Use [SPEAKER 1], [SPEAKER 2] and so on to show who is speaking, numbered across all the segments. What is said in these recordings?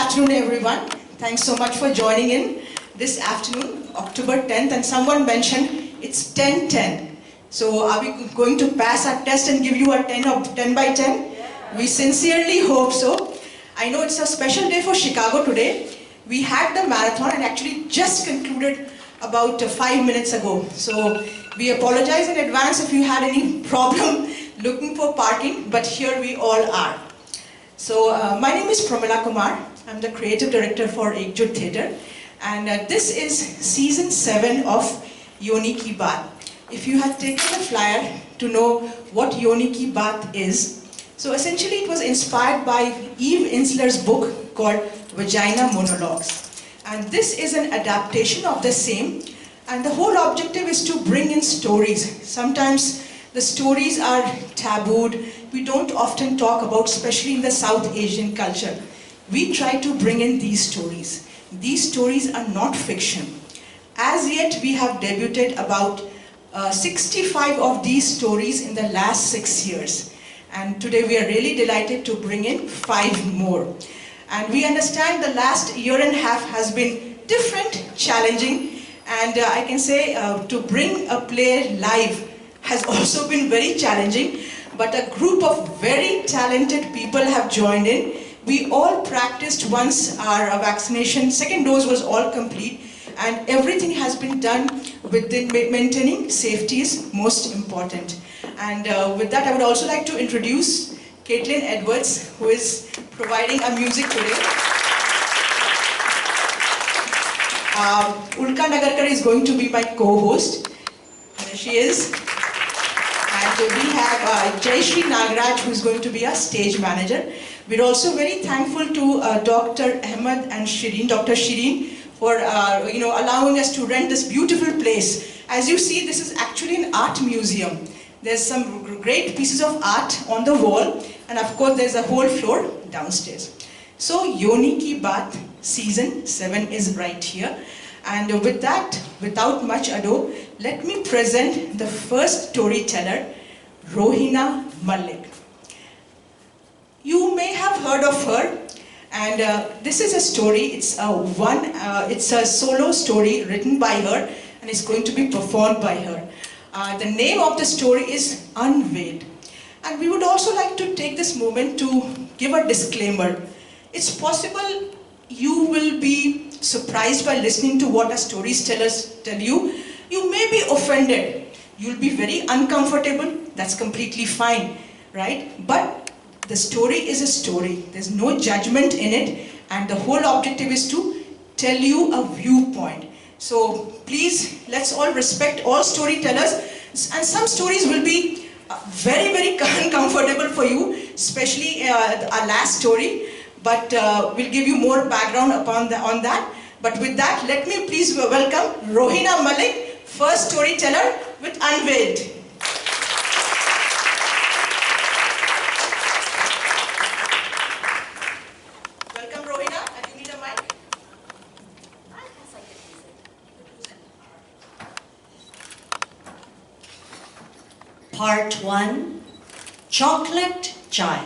[SPEAKER 1] afternoon, everyone. Thanks so much for joining in this afternoon, October 10th. And someone mentioned it's 10-10. So are we going to pass our test and give you a 10 or 10 by 10? Yeah. We sincerely hope so. I know it's a special day for Chicago today. We had the marathon and actually just concluded about 5 minutes ago. So we apologize in advance if you had any problem looking for parking, but here we all are. So my name is Pramila Kumar. I'm the creative director for Ekjut Theatre, and this is season 7 of Yoni Ki Baat. If you have taken the flyer to know what Yoni Ki Baat is, so essentially it was inspired by Eve Ensler's book called Vagina Monologues, and this is an adaptation of the same, and the whole objective is to bring in stories. Sometimes the stories are tabooed. We don't often talk about, especially in the South Asian culture. We try to bring in these stories. These stories are not fiction. As yet, we have debuted about 65 of these stories in the last 6 years. And today we are really delighted to bring in 5 more. And we understand the last year and a half has been different, challenging, and I can say to bring a play live has also been very challenging, but a group of very talented people have joined in. We all practiced once our vaccination, second dose was all complete, and everything has been done within maintaining safety is most important. And with that, I would also like to introduce Caitlin Edwards, who is providing our music today. Ulka Nagarkar is going to be my co-host. There she is. And we have Jayashree Nagaraj, who is going to be our stage manager. We're also very thankful to Dr. Ahmed and Shireen, Dr. Shireen, for allowing us to rent this beautiful place. As you see, this is actually an art museum. There's some great pieces of art on the wall, and of course there's a whole floor downstairs. So Yoni Ki Baat season 7 is right here. And with that, without much ado, let me present the first storyteller, Rohina Malik. You may have heard of her, and this is a story. It's a solo story written by her, and it's going to be performed by her. The name of the story is Unveiled. And we would also like to take this moment to give a disclaimer. It's possible you will be surprised by listening to what our storytellers tell you. You may be offended. You'll be very uncomfortable. That's completely fine, right? But the story is a story. There's no judgment in it, and the whole objective is to tell you a viewpoint. So please, let's all respect all storytellers, and some stories will be very, very uncomfortable for you, especially our last story, but we'll give you more background on that. But with that, let me please welcome Rohina Malik, first storyteller with Unveiled. Welcome, Rohina, and you need a mic?
[SPEAKER 2] Part 1, Chocolate Chai.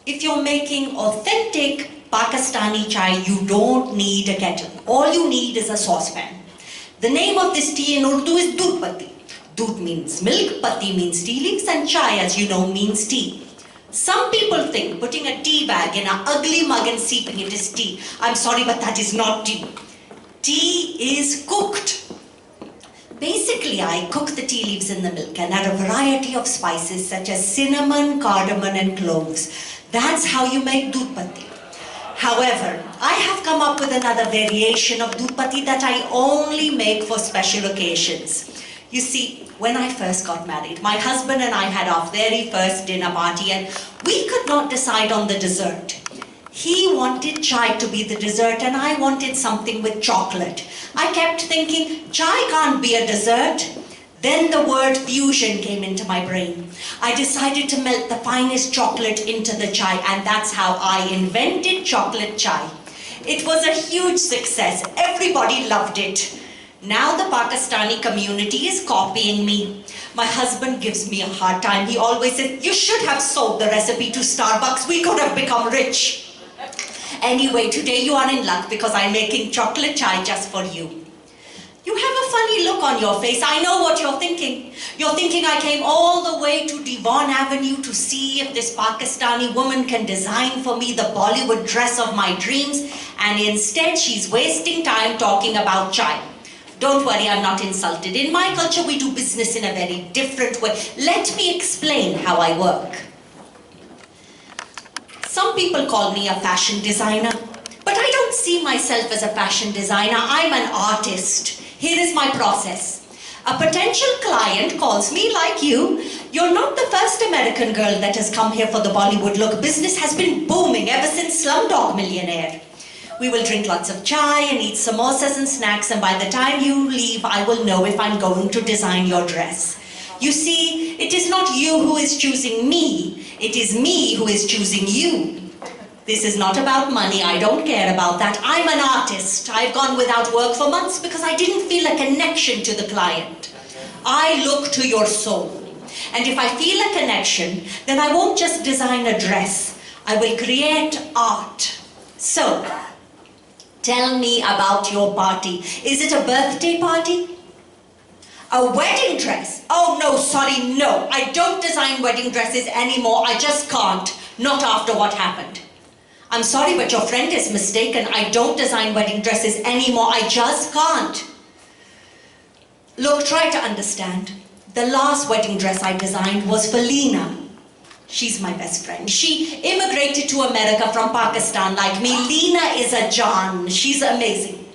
[SPEAKER 2] If you're making authentic Pakistani chai, you don't need a kettle. All you need is a saucepan. The name of this tea in Urdu is Doodh Patti. Doodh means milk, patti means tea leaves, and chai, as you know, means tea. Some people think putting a tea bag in an ugly mug and sipping it is tea. I'm sorry, but that is not tea. Tea is cooked. Basically, I cook the tea leaves in the milk and add a variety of spices such as cinnamon, cardamom, and cloves. That's how you make Doodh Patti. However, I have come up with another variation of Doodh Patti that I only make for special occasions. You see, when I first got married, my husband and I had our very first dinner party, and we could not decide on the dessert. He wanted chai to be the dessert, and I wanted something with chocolate. I kept thinking, chai can't be a dessert. Then the word fusion came into my brain. I decided to melt the finest chocolate into the chai, and that's how I invented chocolate chai. It was a huge success. Everybody loved it. Now the Pakistani community is copying me. My husband gives me a hard time. He always says, you should have sold the recipe to Starbucks. We could have become rich. Anyway, today you are in luck because I'm making chocolate chai just for you. You have a funny look on your face. I know what you're thinking. You're thinking I came all the way to Devon Avenue to see if this Pakistani woman can design for me the Bollywood dress of my dreams, and instead she's wasting time talking about chai. Don't worry, I'm not insulted. In my culture, we do business in a very different way. Let me explain how I work. Some people call me a fashion designer, but I don't see myself as a fashion designer. I'm an artist. Here is my process. A potential client calls me like you. You're not the first American girl that has come here for the Bollywood look. Business has been booming ever since Slumdog Millionaire. We will drink lots of chai and eat samosas and snacks, and by the time you leave, I will know if I'm going to design your dress. You see, it is not you who is choosing me. It is me who is choosing you. This is not about money. I don't care about that. I'm an artist. I've gone without work for months because I didn't feel a connection to the client. I look to your soul. And if I feel a connection, then I won't just design a dress. I will create art. So, tell me about your party. Is it a birthday party? A wedding dress? Oh no, sorry, no. I don't design wedding dresses anymore. I just can't. Not after what happened. I'm sorry, but your friend is mistaken. I don't design wedding dresses anymore. I just can't. Look, try to understand. The last wedding dress I designed was for Leena. She's my best friend. She immigrated to America from Pakistan like me. Leena is a John. She's amazing.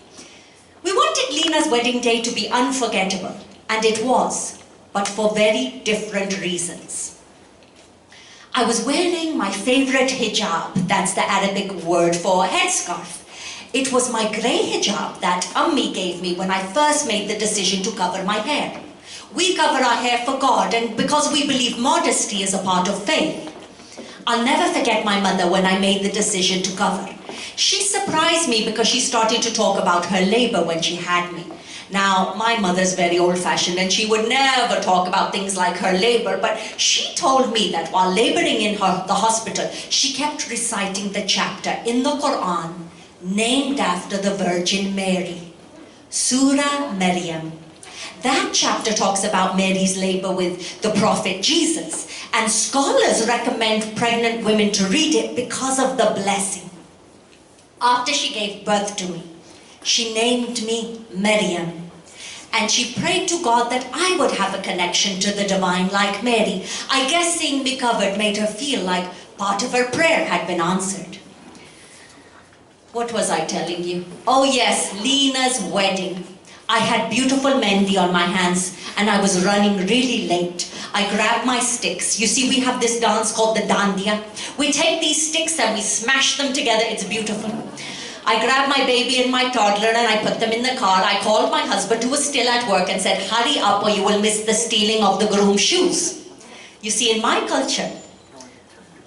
[SPEAKER 2] We wanted Leena's wedding day to be unforgettable, and it was, but for very different reasons. I was wearing my favorite hijab, that's the Arabic word for headscarf. It was my grey hijab that Ammi gave me when I first made the decision to cover my hair. We cover our hair for God, and because we believe modesty is a part of faith. I'll never forget my mother when I made the decision to cover. She surprised me because she started to talk about her labor when she had me. Now, my mother's very old-fashioned and she would never talk about things like her labor, but she told me that while laboring in the hospital, she kept reciting the chapter in the Quran named after the Virgin Mary, Surah Maryam. That chapter talks about Mary's labor with the prophet Jesus, and scholars recommend pregnant women to read it because of the blessing. After she gave birth to me, she named me Maryam. And she prayed to God that I would have a connection to the divine like Mary. I guess seeing me covered made her feel like part of her prayer had been answered. What was I telling you? Oh yes, Leena's wedding. I had beautiful mehndi on my hands and I was running really late. I grabbed my sticks. You see, we have this dance called the dandiya. We take these sticks and we smash them together. It's beautiful. I grabbed my baby and my toddler and I put them in the car. I called my husband who was still at work and said, hurry up or you will miss the stealing of the groom's shoes. You see, in my culture,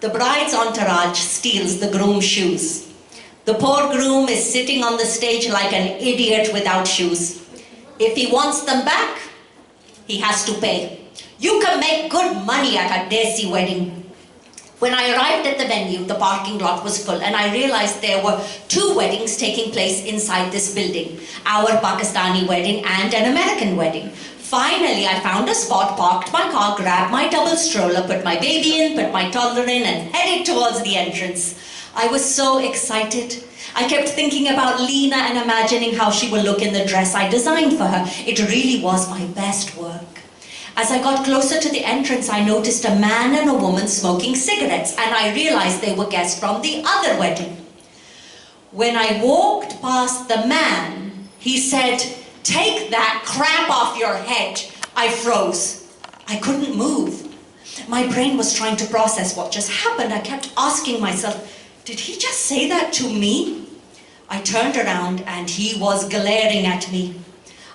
[SPEAKER 2] the bride's entourage steals the groom's shoes. The poor groom is sitting on the stage like an idiot without shoes. If he wants them back, he has to pay. You can make good money at a desi wedding. When I arrived at the venue, the parking lot was full and I realized there were 2 weddings taking place inside this building. Our Pakistani wedding and an American wedding. Finally, I found a spot, parked my car, grabbed my double stroller, put my baby in, put my toddler in and headed towards the entrance. I was so excited. I kept thinking about Leena and imagining how she would look in the dress I designed for her. It really was my best work. As I got closer to the entrance, I noticed a man and a woman smoking cigarettes, and I realized they were guests from the other wedding. When I walked past the man, he said, "Take that crap off your head." I froze. I couldn't move. My brain was trying to process what just happened. I kept asking myself, did he just say that to me? I turned around and he was glaring at me.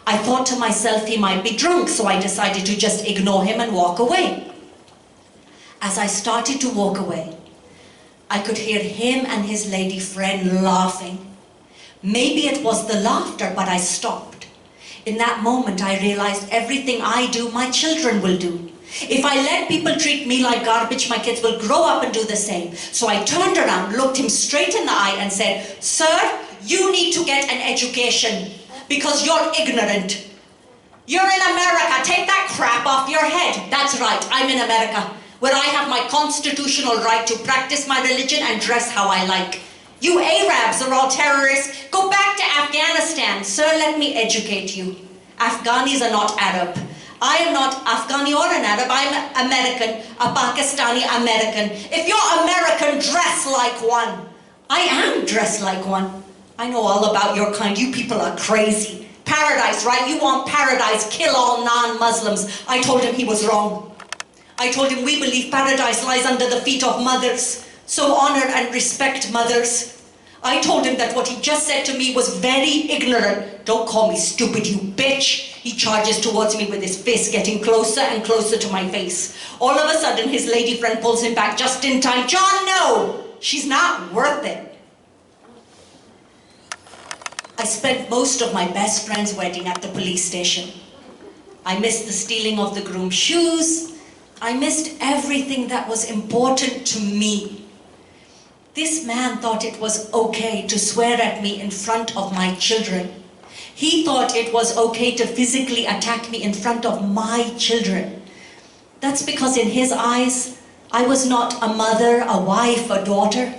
[SPEAKER 2] I thought to myself he might be drunk, so I decided to just ignore him and walk away. As I started to walk away, I could hear him and his lady friend laughing. Maybe it was the laughter, but I stopped. In that moment, I realized everything I do, my children will do. If I let people treat me like garbage, my kids will grow up and do the same. So I turned around, looked him straight in the eye and said, "Sir, you need to get an education because you're ignorant. You're in America, take that crap off your head." That's right, I'm in America, where I have my constitutional right to practice my religion and dress how I like. You Arabs are all terrorists. Go back to Afghanistan. Sir, let me educate you. Afghanis are not Arab. I am not Afghani or an Arab. I'm American, a Pakistani American. If you're American, dress like one. I am dressed like one. I know all about your kind. You people are crazy. Paradise, right? You want paradise. Kill all non-Muslims. I told him he was wrong. I told him we believe paradise lies under the feet of mothers. So honor and respect mothers. I told him that what he just said to me was very ignorant. "Don't call me stupid, you bitch." He charges towards me with his fist getting closer and closer to my face. All of a sudden, his lady friend pulls him back just in time. "John, no! She's not worth it." I spent most of my best friend's wedding at the police station. I missed the stealing of the groom's shoes. I missed everything that was important to me. This man thought it was okay to swear at me in front of my children. He thought it was okay to physically attack me in front of my children. That's because in his eyes, I was not a mother, a wife, a daughter.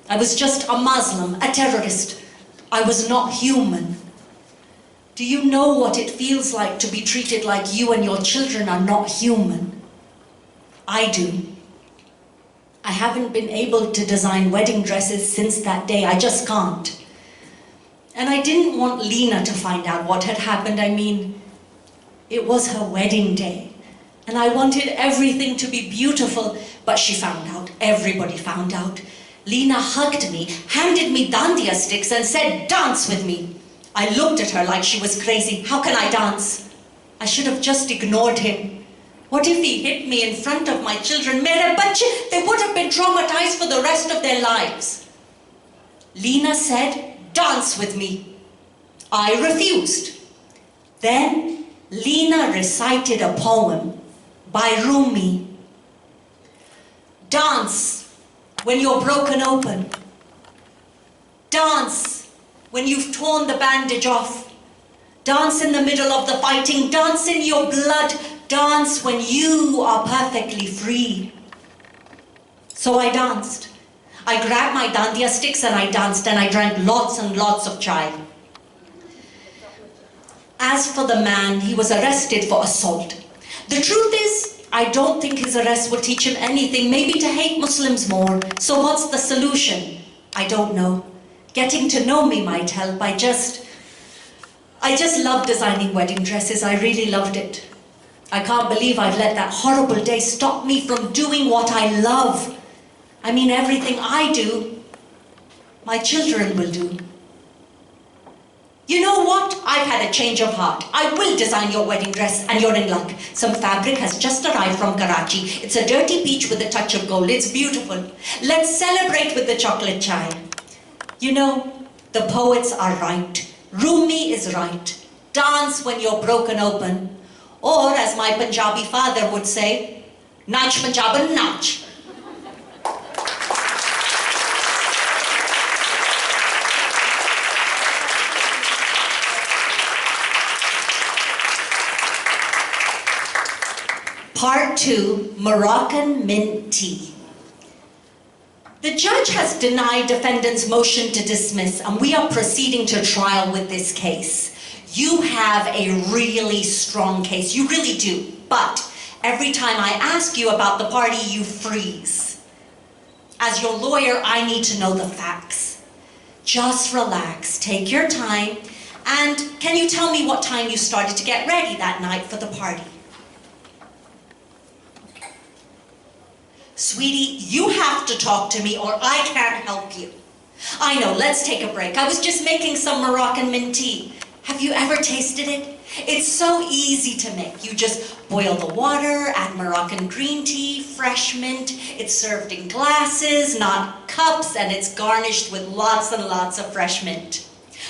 [SPEAKER 2] I was just a Muslim, a terrorist. I was not human. Do you know what it feels like to be treated like you and your children are not human? I do. I haven't been able to design wedding dresses since that day. I just can't. And I didn't want Lena to find out what had happened. I mean, it was her wedding day. And I wanted everything to be beautiful, but she found out. Everybody found out. Lena hugged me, handed me dandiya sticks and said, "Dance with me." I looked at her like she was crazy. How can I dance? I should have just ignored him. What if he hit me in front of my children? Mere bache, they would have been traumatized for the rest of their lives. Lena said, "Dance with me." I refused. Then Lena recited a poem by Rumi. Dance when you're broken open. Dance when you've torn the bandage off. Dance in the middle of the fighting. Dance in your blood. Dance when you are perfectly free. So I danced. I grabbed my dandiya sticks and I danced and I drank lots and lots of chai. As for the man, he was arrested for assault. The truth is, I don't think his arrest will teach him anything, maybe to hate Muslims more. So what's the solution? I don't know. Getting to know me might help. I just love designing wedding dresses. I really loved it. I can't believe I've let that horrible day stop me from doing what I love. I mean, everything I do, my children will do. You know what? I've had a change of heart. I will design your wedding dress and you're in luck. Some fabric has just arrived from Karachi. It's a dirty peach with a touch of gold. It's beautiful. Let's celebrate with the chocolate chai. You know, the poets are right. Rumi is right. Dance when you're broken open. Or, as my Punjabi father would say, Nach Punjaban Nach. Part 2, Moroccan mint tea. The judge has denied defendant's motion to dismiss, and we are proceeding to trial with this case. You have a really strong case, you really do, but every time I ask you about the party, you freeze. As your lawyer, I need to know the facts. Just relax, take your time, and can you tell me what time you started to get ready that night for the party? Sweetie, you have to talk to me or I can't help you. I know, let's take a break. I was just making some Moroccan mint tea. Have you ever tasted it? It's so easy to make. You just boil the water, add Moroccan green tea, fresh mint. It's served in glasses, not cups, and it's garnished with lots and lots of fresh mint.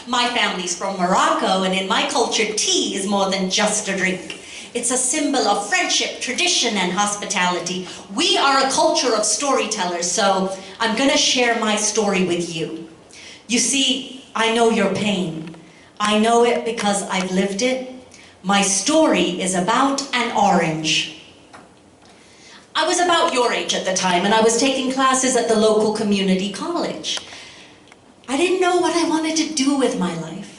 [SPEAKER 2] My family's from Morocco, and in my culture, tea is more than just a drink. It's a symbol of friendship, tradition, and hospitality. We are a culture of storytellers, so I'm going to share my story with you. You see, I know your pain. I know it because I've lived it. My story is about an orange. I was about your age at the time, and I was taking classes at the local community college. I didn't know what I wanted to do with my life.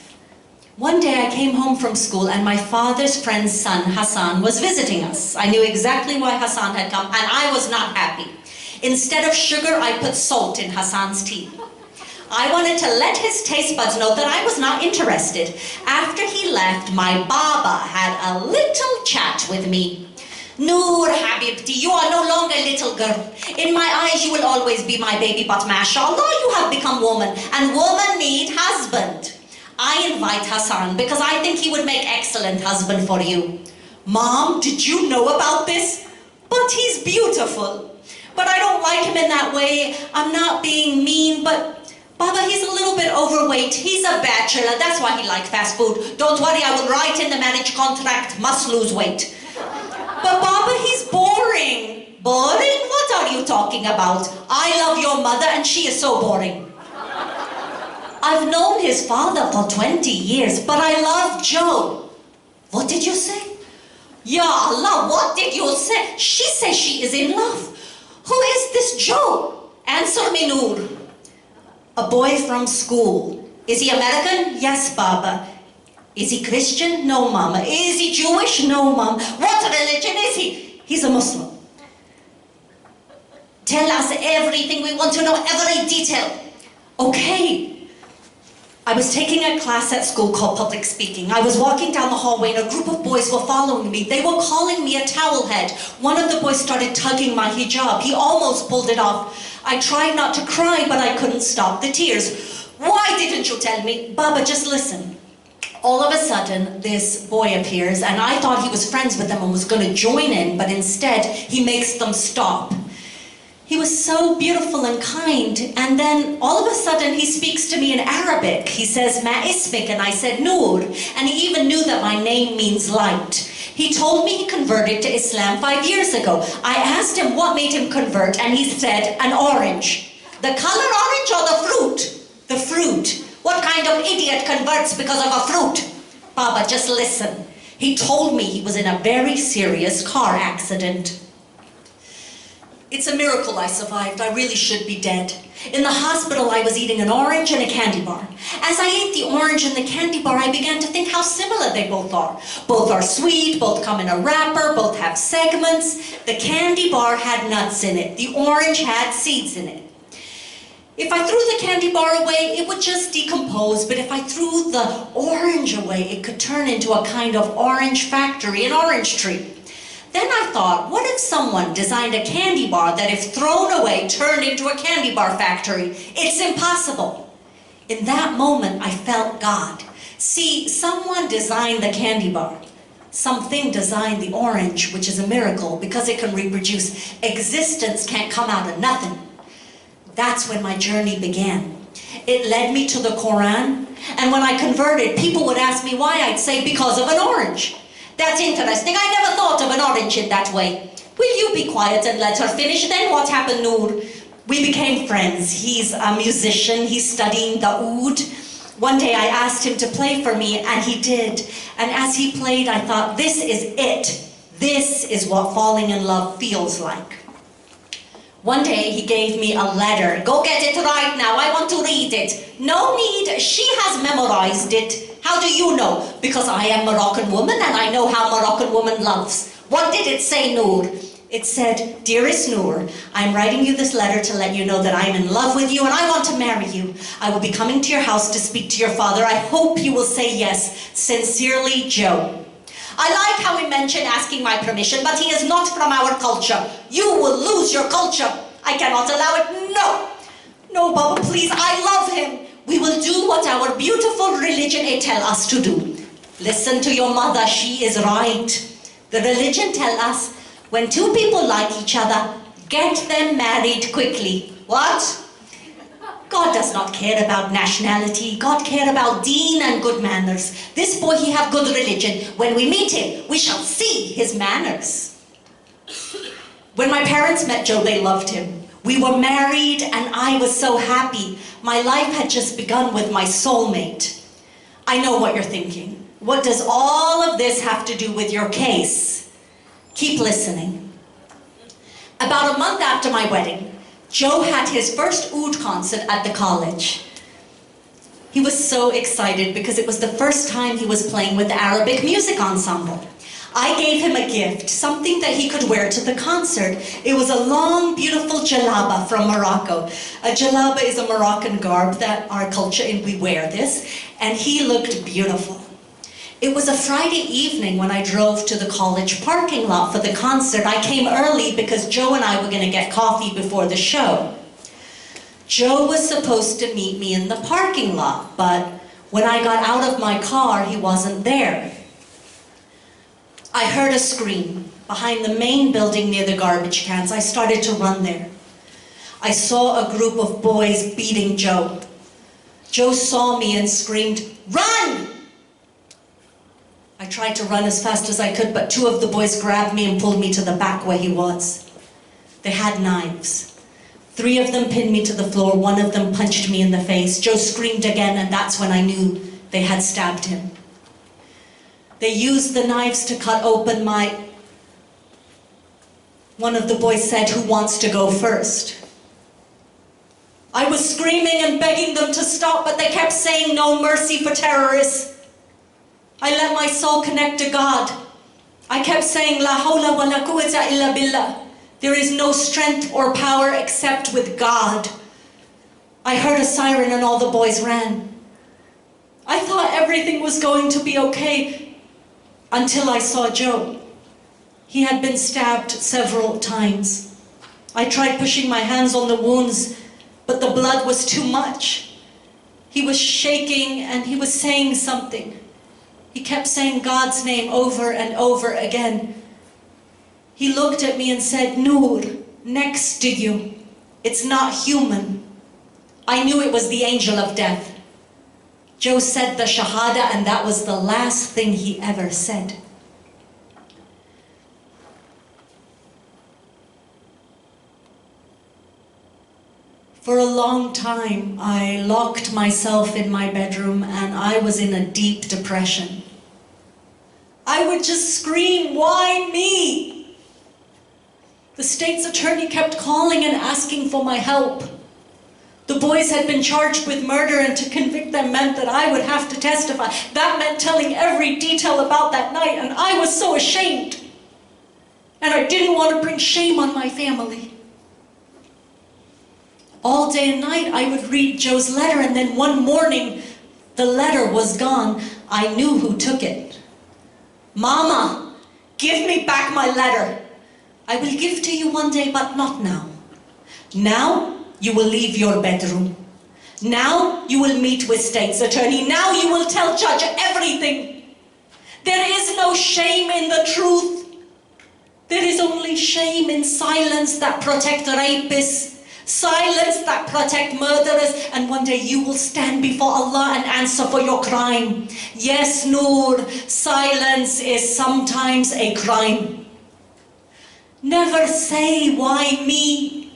[SPEAKER 2] One day I came home from school and my father's friend's son, Hassan, was visiting us. I knew exactly why Hassan had come, and I was not happy. Instead of sugar, I put salt in Hassan's tea. I wanted to let his taste buds know that I was not interested. After he left, my Baba had a little chat with me. Noor Habibti, you are no longer little girl. In my eyes, you will always be my baby, but mashallah, you have become woman, and woman need husband. I invite Hassan because I think he would make excellent husband for you. Mom, did you know about this? But he's beautiful. But I don't like him in that way. I'm not being mean, but Baba, he's a little bit overweight. He's a bachelor. That's why he likes fast food. Don't worry, I will write in the marriage contract, must lose weight. But Baba, he's boring. Boring? What are you talking about? I love your mother and she is so boring. I've known his father for 20 years, but I love Joe. What did you say? Ya Allah, what did you say? She says she is in love. Who is this Joe? Answer me, Noor. A boy from school. Is he American? Yes, Baba. Is he Christian? No, Mama. Is he Jewish? No, Mom. What religion is he? He's a Muslim. Tell us everything. We want to know every detail. Okay. I was taking a class at school called public speaking. I was walking down the hallway and a group of boys were following me. They were calling me a towel head. One of the boys started tugging my hijab. He almost pulled it off. I tried not to cry, but I couldn't stop the tears. Why didn't you tell me? Baba, just listen. All of a sudden, this boy appears, and I thought he was friends with them and was going to join in, but instead, he makes them stop. He was so beautiful and kind, and then all of a sudden, he speaks to me in Arabic. He says, Ma ismik, and I said, Noor, and he even knew that my name means light. He told me he converted to Islam 5 years ago. I asked him what made him convert, and he said, an orange. The color orange or the fruit? The fruit. What kind of idiot converts because of a fruit? Baba, just listen. He told me he was in a very serious car accident. It's a miracle I survived. I really should be dead. In the hospital, I was eating an orange and a candy bar. As I ate the orange and the candy bar, I began to think how similar they both are. Both are sweet, both come in a wrapper, both have segments. The candy bar had nuts in it. The orange had seeds in it. If I threw the candy bar away, it would just decompose, but if I threw the orange away, it could turn into a kind of orange factory, an orange tree. Then I thought, what if someone designed a candy bar that if thrown away, turned into a candy bar factory? It's impossible. In that moment, I felt God. See, someone designed the candy bar. Something designed the orange, which is a miracle, because it can reproduce. Existence can't come out of nothing. That's when my journey began. It led me to the Quran, and when I converted, people would ask me why. I'd say, because of an orange. That's interesting. I never thought of an orange in that way. Will you be quiet and let her finish? Then what happened, Noor? We became friends. He's a musician. He's studying the oud. One day I asked him to play for me, and he did. And as he played, I thought, this is it. This is what falling in love feels like. One day he gave me a letter. Go get it right now. I want to read it. No need. She has memorized it. How do you know? Because I am a Moroccan woman and I know how Moroccan woman loves. What did it say, Noor? It said, Dearest Noor, I'm writing you this letter to let you know that I'm in love with you and I want to marry you. I will be coming to your house to speak to your father. I hope you will say yes. Sincerely, Joe. I like how he mentioned asking my permission, but he is not from our culture. You will lose your culture. I cannot allow it. No. No, Baba, please, I love him. We will do what our beautiful religion tell us to do. Listen to your mother, she is right. The religion tell us, when two people like each other, get them married quickly. What? God does not care about nationality. God care about deen and good manners. This boy, he have good religion. When we meet him, we shall see his manners. When my parents met Joe, they loved him. We were married and I was so happy. My life had just begun with my soulmate. I know what you're thinking. What does all of this have to do with your case? Keep listening. About a month after my wedding, Joe had his first oud concert at the college. He was so excited because it was the first time he was playing with the Arabic music ensemble. I gave him a gift, something that he could wear to the concert. It was a long, beautiful jalaba from Morocco. A jalaba is a Moroccan garb that our culture, and we wear this, and he looked beautiful. It was a Friday evening when I drove to the college parking lot for the concert. I came early because Joe and I were going to get coffee before the show. Joe was supposed to meet me in the parking lot, but when I got out of my car, he wasn't there. I heard a scream behind the main building near the garbage cans. I started to run there. I saw a group of boys beating Joe. Joe saw me and screamed, "Run!" I tried to run as fast as I could, but two of the boys grabbed me and pulled me to the back where he was. They had knives. 3 of them pinned me to the floor. 1 of them punched me in the face. Joe screamed again, and that's when I knew they had stabbed him. They used the knives to cut open my... One of the boys said, "Who wants to go first?" I was screaming and begging them to stop, but they kept saying, "No mercy for terrorists." I let my soul connect to God. I kept saying, "La hawla wa la quwwata illa billah." There is no strength or power except with God. I heard a siren and all the boys ran. I thought everything was going to be okay until I saw Joe. He had been stabbed several times. I tried pushing my hands on the wounds, but the blood was too much. He was shaking and he was saying something. He kept saying God's name over and over again. He looked at me and said, "Noor, next to you. It's not human." I knew it was the angel of death. Joe said the Shahada, and that was the last thing he ever said. For a long time, I locked myself in my bedroom and I was in a deep depression. I would just scream, "Why me?" The state's attorney kept calling and asking for my help. The boys had been charged with murder, and to convict them meant that I would have to testify. That meant telling every detail about that night, and I was so ashamed. And I didn't want to bring shame on my family. All day and night I would read Joe's letter, and then one morning the letter was gone. I knew who took it. "Mama, give me back my letter." "I will give to you one day, but not now. Now you will leave your bedroom. Now you will meet with state's attorney. Now you will tell judge everything. There is no shame in the truth. There is only shame in silence that protect rapists, silence that protect murderers, and one day you will stand before Allah and answer for your crime. Yes, Noor, silence is sometimes a crime. Never say, "Why me?"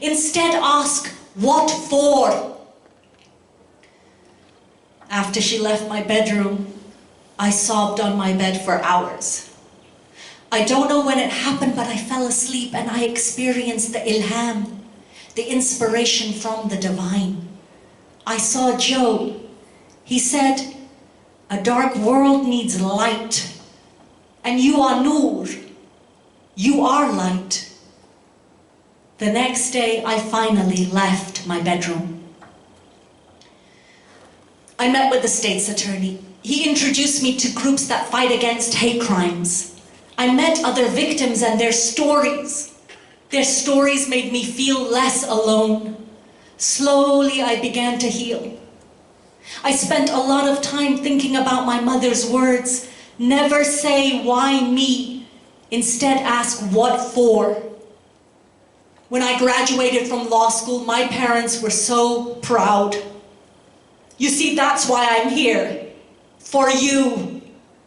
[SPEAKER 2] Instead ask, "What for?" After she left my bedroom, I sobbed on my bed for hours. I don't know when it happened, but I fell asleep and I experienced the ilham, the inspiration from the divine. I saw Joe. He said, "A dark world needs light, and you are Noor. You are light." The next day, I finally left my bedroom. I met with the state's attorney. He introduced me to groups that fight against hate crimes. I met other victims and their stories. Their stories made me feel less alone. Slowly, I began to heal. I spent a lot of time thinking about my mother's words. Never say, "Why me?" Instead, ask, "What for?" When I graduated from law school, my parents were so proud. You see, that's why I'm here. For you.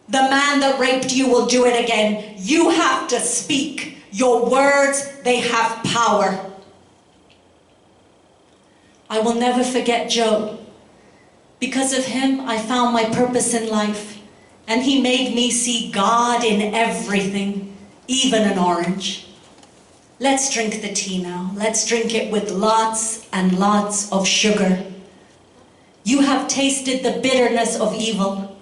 [SPEAKER 2] The man that raped you will do it again. You have to speak. Your words, they have power. I will never forget Joe. Because of him, I found my purpose in life. And he made me see God in everything, even an orange. Let's drink the tea now. Let's drink it with lots and lots of sugar. You have tasted the bitterness of evil.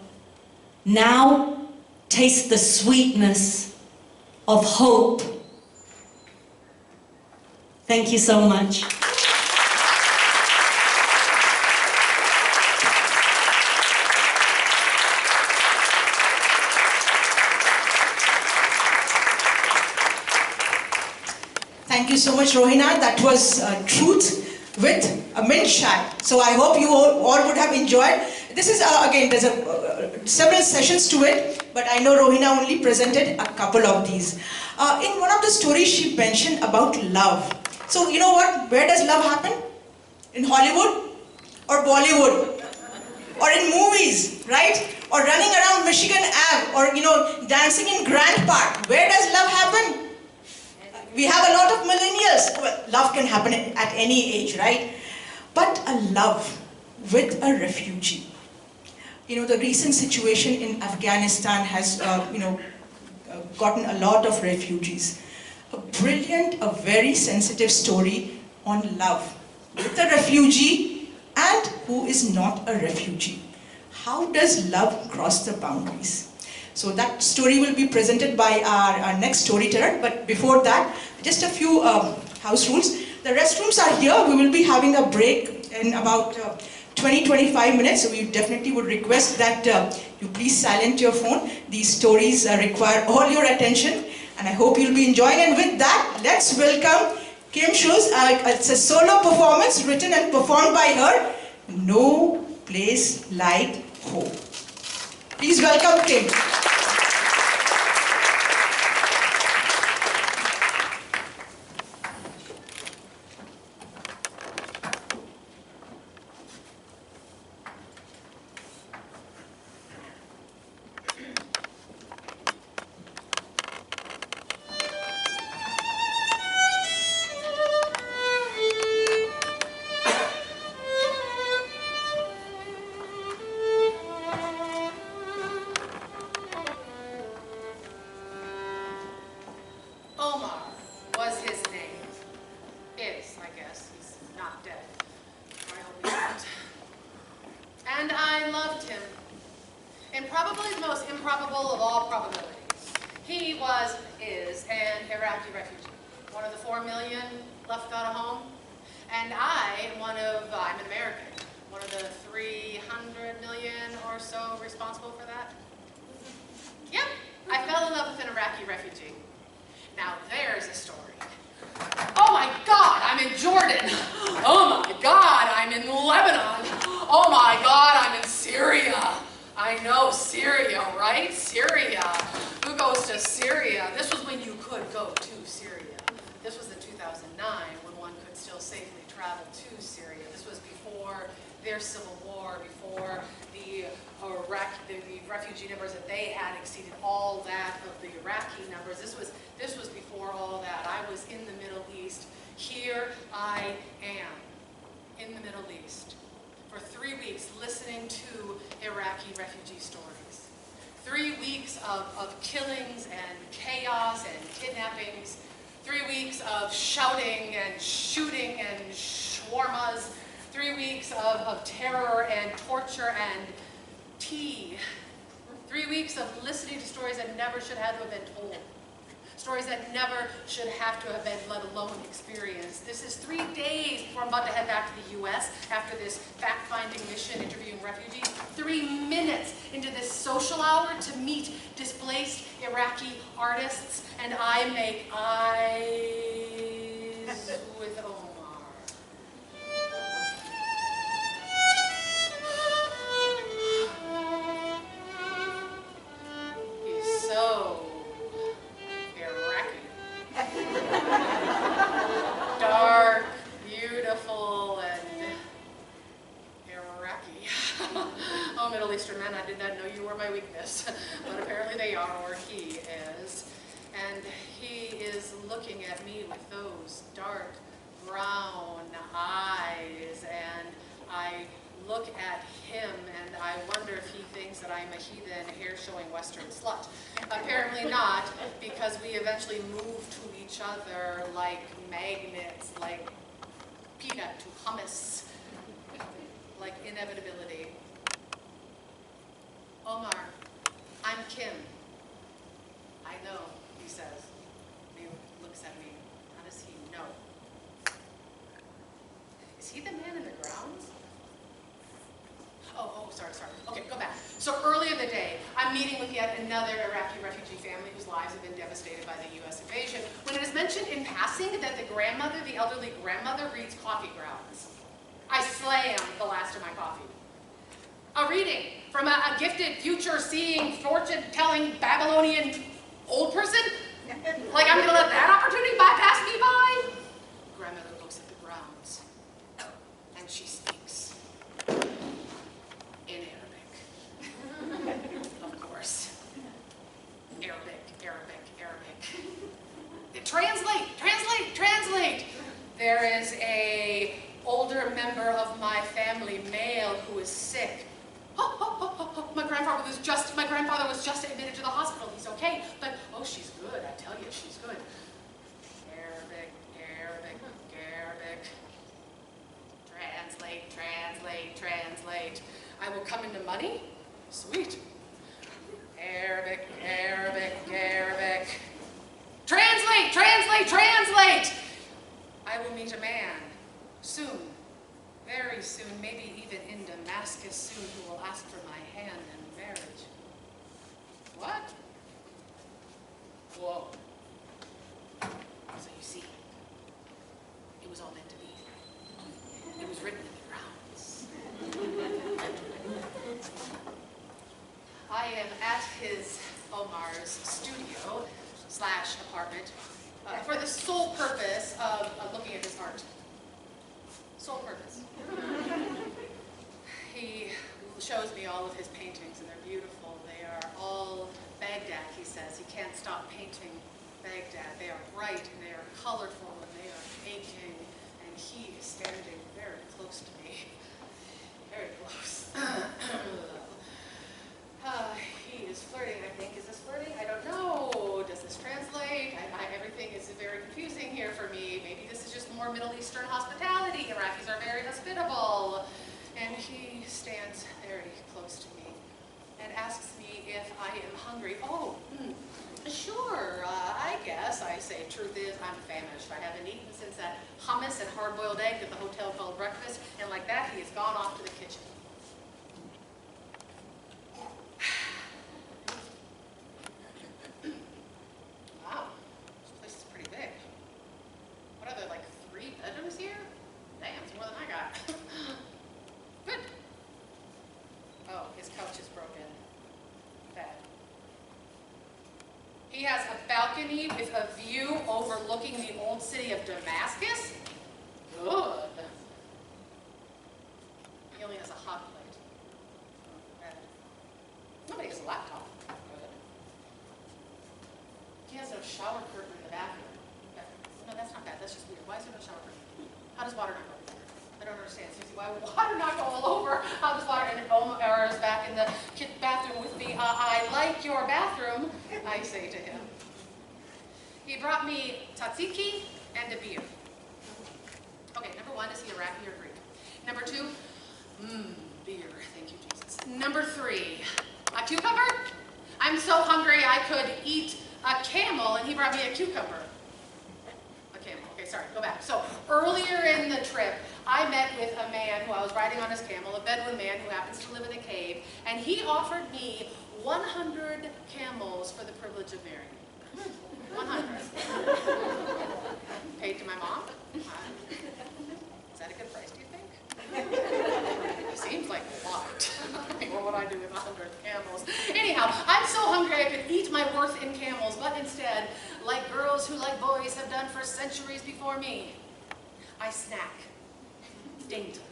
[SPEAKER 2] Now, taste the sweetness of hope. Thank you so much.
[SPEAKER 1] Thank you so much, Rohina. That was Truth with a mint chai. So I hope you all would have enjoyed. This is, again, there's several sessions to it, but I know Rohina only presented a couple of these. In one of the stories, she mentioned about love. So you know what? Where does love happen? In Hollywood or Bollywood? Or in movies, right? Or running around Michigan Ave, or dancing in Grant Park. Where does love happen? We have a lot of millennials. Well, love can happen at any age, right? But a love with a refugee. The recent situation in Afghanistan has, gotten a lot of refugees. A brilliant, a very sensitive story on love with a refugee and who is not a refugee. How does love cross the boundaries? So that story will be presented by our next storyteller, but before that, just a few house rules. The restrooms are here. We will be having a break in about 20-25 minutes, so we definitely would request that you please silent your phone. These stories require all your attention, and I hope you'll be enjoying. And with that, let's welcome Kim Shoes. It's a solo performance written and performed by her, No Place Like Home. Please welcome Kim.
[SPEAKER 3] Stories that never should have to have been, let alone experienced. This is 3 days before I'm about to head back to the US after this fact-finding mission interviewing refugees. 3 minutes into this social hour to meet displaced Iraqi artists, and I make eyes with Omar. He's so Middle Eastern men. I did not know you were my weakness, but apparently they are, or he is. And he is looking at me with those dark brown eyes, and I look at him and I wonder if he thinks that I'm a heathen, hair-showing Western slut. Apparently not, because we eventually move to each other like magnets, like peanut to hummus, like inevitability. Omar, I'm Kim. I know, he says. He looks at me. How does he know? Is he the man in the grounds? Oh, sorry. Okay, go back. So earlier in the day, I'm meeting with yet another Iraqi refugee family whose lives have been devastated by the U.S. invasion. When it is mentioned in passing that the elderly grandmother reads coffee grounds, I slam the last of my coffee. A reading from a gifted, future-seeing, fortune-telling Babylonian old person? Like I'm gonna let that opportunity bypass me by? Grandmother looks at the grounds, and she speaks in Arabic. Of course. Arabic. Translate! There is a older member of my family, male, who is sick. My grandfather was just admitted to the hospital. He's okay, but oh, she's good. I tell you, she's good. Arabic. Translate. I will come into money? Sweet. Arabic. Translate! I will meet a man soon. Very soon, maybe even in Damascus soon, who will ask for my hand in marriage. What? Whoa. So you see, it was all meant to be. It was written in the grounds. I am at Omar's studio / apartment for the sole purpose of looking at his art. Sole purpose. He shows me all of his paintings, and they're beautiful. They are all Baghdad, he says. He can't stop painting Baghdad. They are bright, and they are colorful, and they are aching, and he is standing very close to me. Very close. He is flirting, I think. Is this flirting? I don't know. Does this translate? Everything is very confusing here for me. Maybe this is just more Middle Eastern hospitality. Iraqis are very hospitable. And he stands very close to me and asks me if I am hungry. Oh, sure, I guess. I say, truth is, I'm famished. I haven't eaten since that hummus and hard-boiled egg that the hotel called breakfast. And like that, he has gone off to the kitchen. Wow, this place is pretty big. What are there, like 3 bedrooms here? Damn, it's more than I got. Good. Oh, his couch is broken. Bad. He has a balcony with a view overlooking the old city of Damascus? Good. He only has a hot plate. Bad. Nobody has a laptop. Good. He has no shower curtain in the bathroom. No, that's not bad. That's just weird. Why is there no shower curtain? How does water not go over? I don't understand. Seriously, why would water not go all over? How does water? And Omar is back in the bathroom with me. I like your bathroom, I say to him. He brought me tzatziki and a beer. Okay, number 1, is he Iraqi or Greek? Number 2, beer. Thank you, Jesus. Number 3, a cucumber? I'm so hungry I could eat a camel, and he brought me a cucumber. Okay, sorry, go back. So earlier in the trip, I met with a man who I was riding on his camel, a Bedouin man who happens to live in a cave, and he offered me 100 camels for the privilege of marrying me. 100. Paid to my mom. Is that a good price, do you think? It seems like a lot. I mean, what would I do with 100 camels? Anyhow, I'm so hungry I could eat my worth in camels, but instead, like girls who like boys have done for centuries before me, I snack daintily.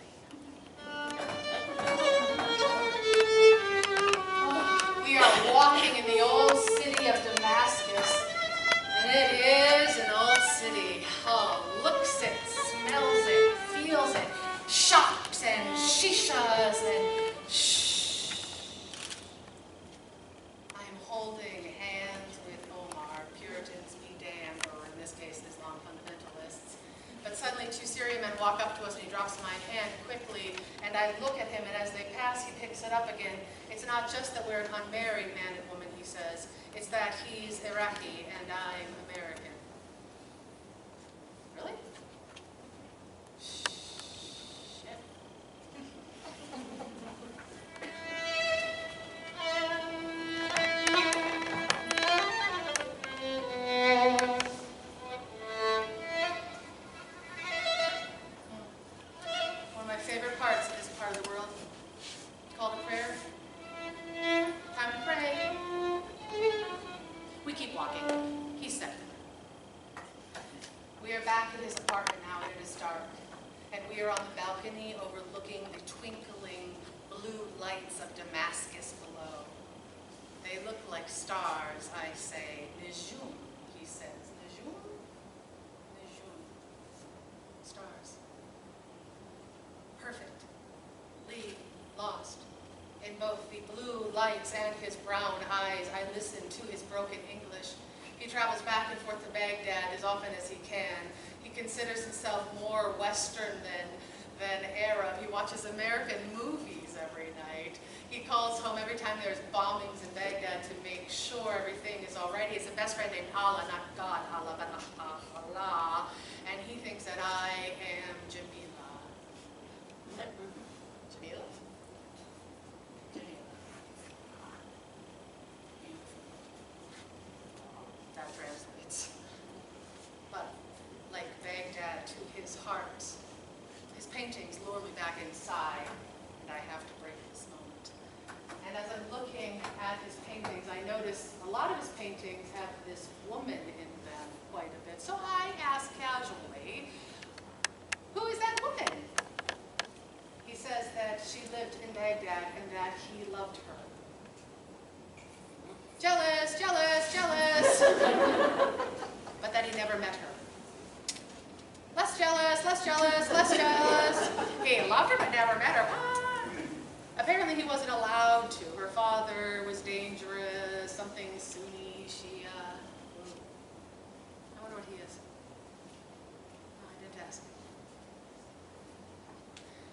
[SPEAKER 3] it up again. It's not just that we're an unmarried man and woman, he says. It's that he's Iraqi and I'm American. Really? Shit. One of my favorite parts of this part of the world, called a prayer. Time to pray. We keep walking. He's set. We are back in his apartment now, and it is dark. And we are on the balcony overlooking the twinkling blue lights of Damascus below. They look like stars, I say. Nejum, he says. Nejum? Nejum. Stars. Perfectly lost. In both the blue lights and his brown eyes, I listen to his broken English. He travels back and forth to Baghdad as often as he can. He considers himself more Western than Arab. He watches American movies every night. He calls home every time there's bombings in Baghdad to make sure everything is all right. He has a best friend named Allah, not God, Allah, but Allah. And he thinks that I am Jamila. Jamila? That translates. But, like Baghdad to his heart, his paintings lure me back inside, and I have to break this moment. And as I'm looking at his paintings, I notice a lot of his paintings have this woman in them quite a bit. So I ask casually, who is that woman? He says that she lived in Baghdad and that he loved her. Jealous, jealous, jealous. But that he never met her. Less jealous, less jealous, less jealous. He loved her but never met her. What? Apparently he wasn't allowed to. Her father was dangerous, something Sunni, Shia. I wonder what he is. Oh, I didn't ask.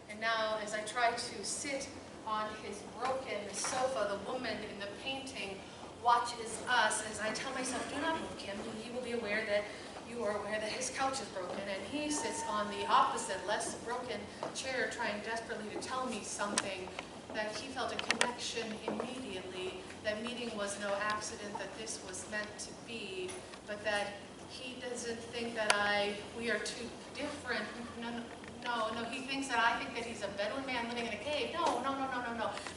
[SPEAKER 3] And now, as I try to sit on his broken sofa, the woman in the painting watches us as I tell myself, do not move, Kim. He will be aware that you are aware that his couch is broken, and he sits on the opposite, less broken chair, trying desperately to tell me something, that he felt a connection immediately, that meeting was no accident, that this was meant to be, but that he doesn't think that we are too different. No, he thinks that I think that he's a Bedouin man living in a cave. No.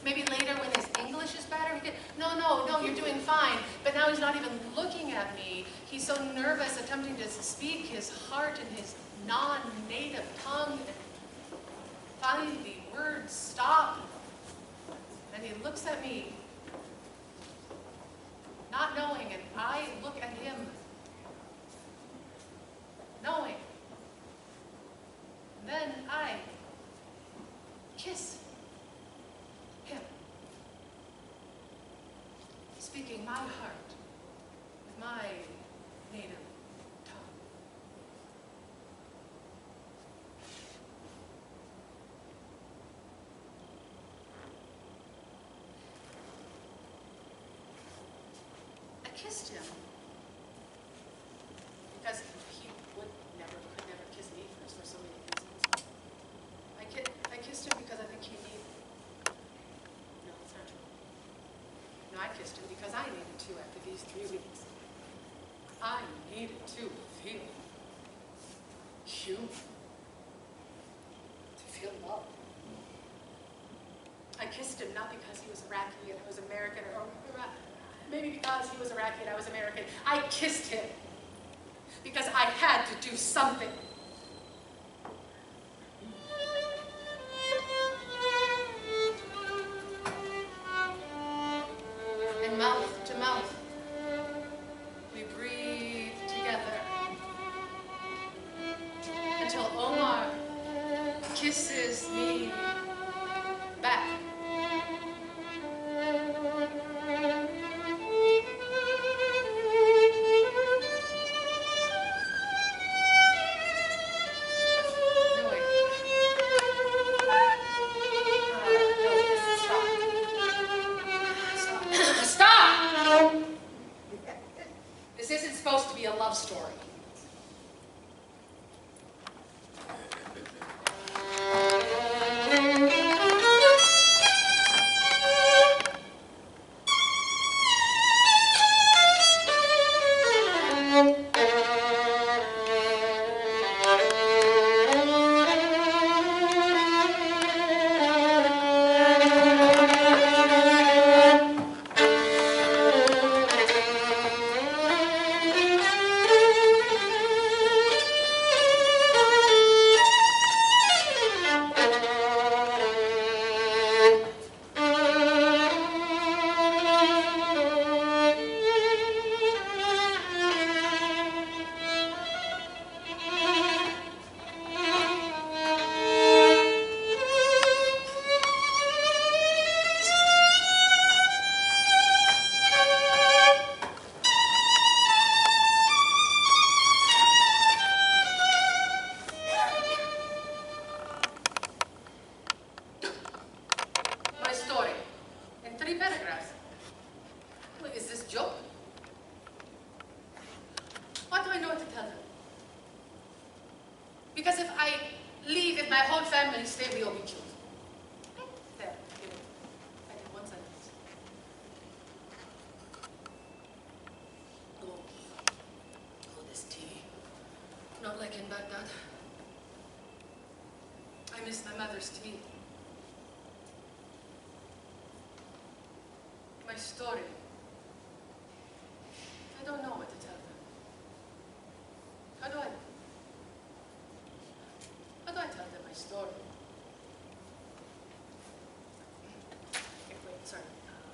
[SPEAKER 3] Maybe later when his English is better, he could, no, you're doing fine. But now he's not even looking at me. He's so nervous, attempting to speak his heart in his non-native tongue. Finally, the words stop. And he looks at me, not knowing, and I look at him, knowing. Then I kiss him, speaking my heart with my native tongue. I kissed him because he could never kiss me first for so many reasons. I kissed him because I think he needed. No, it's not true. No, I kissed him because I needed to after these 3 weeks. I needed to feel human, to feel love. I kissed him not because he was Iraqi and I was American, or maybe because he was Iraqi and I was American. I kissed him because I had to do something. And mouth to mouth, we breathe together until Omar kisses me back. No, wait. No, this is stop. This isn't supposed to be a love story. My story in 3 paragraphs. Wait, is this joke? What do I know to tell them? Because if I leave, if my whole family stay, we will be killed. There, I did 1 sentence. Oh, this tea. Not like in Baghdad. I miss my mother's tea. My story. I don't know what to tell them. How do I tell them my story? Okay, wait, sorry,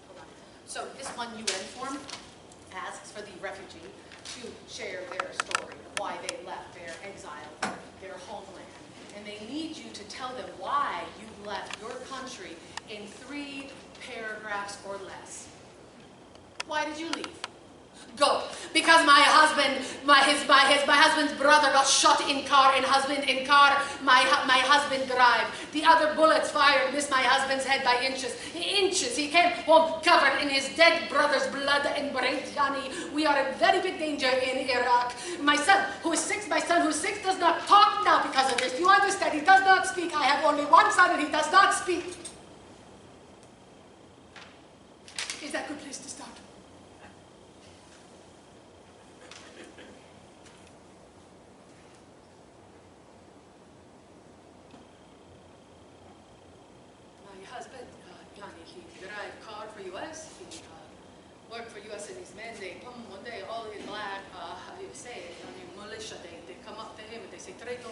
[SPEAKER 3] hold on. So this one UN form asks for the refugee to share their story of why they left their exile, their homeland. And they need you to tell them why you left your country in 3 paragraphs or less. Why did you leave? Go. Because my husband's brother got shot in car, my husband drive. The other bullets fired missed my husband's head by inches. He came home covered in his dead brother's blood and brain. Yoni, we are in very big danger in Iraq. My son who is 6 does not talk now because of this. You understand? He does not speak. I have only 1 son and he does not speak. Is that a good place to start? Husband, Yoni, he drive car for U.S. He worked for U.S. and his men. They come one day all in black. How do you say it? I mean, militia. They come up to him and they say, "Traitor,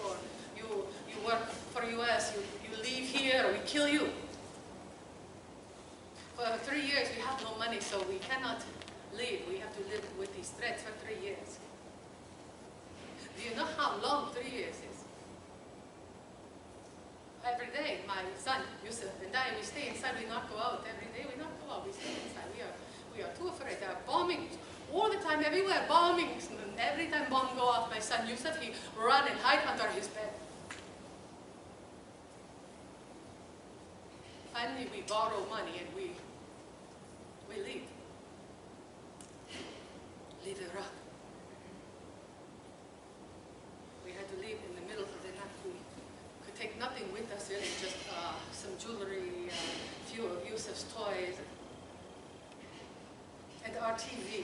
[SPEAKER 3] you work for U.S. You leave here, or we kill you." For 3 years we have no money, so we cannot leave. We have to live with these threats for 3 years. Do you know how long 3 years is? Every day, my son, Yusuf, and I, we stay inside, we not go out. Every day, we not go out, we stay inside. We are too afraid. There are bombings all the time, everywhere, bombings. And every time bomb go off, my son, Yusuf, he run and hide under his bed. Finally, we borrow money and we leave. Leave Iraq. We had to leave in the middle of the night. We could take nothing with us really, just some jewelry, a few of Yusuf's toys, and our TV.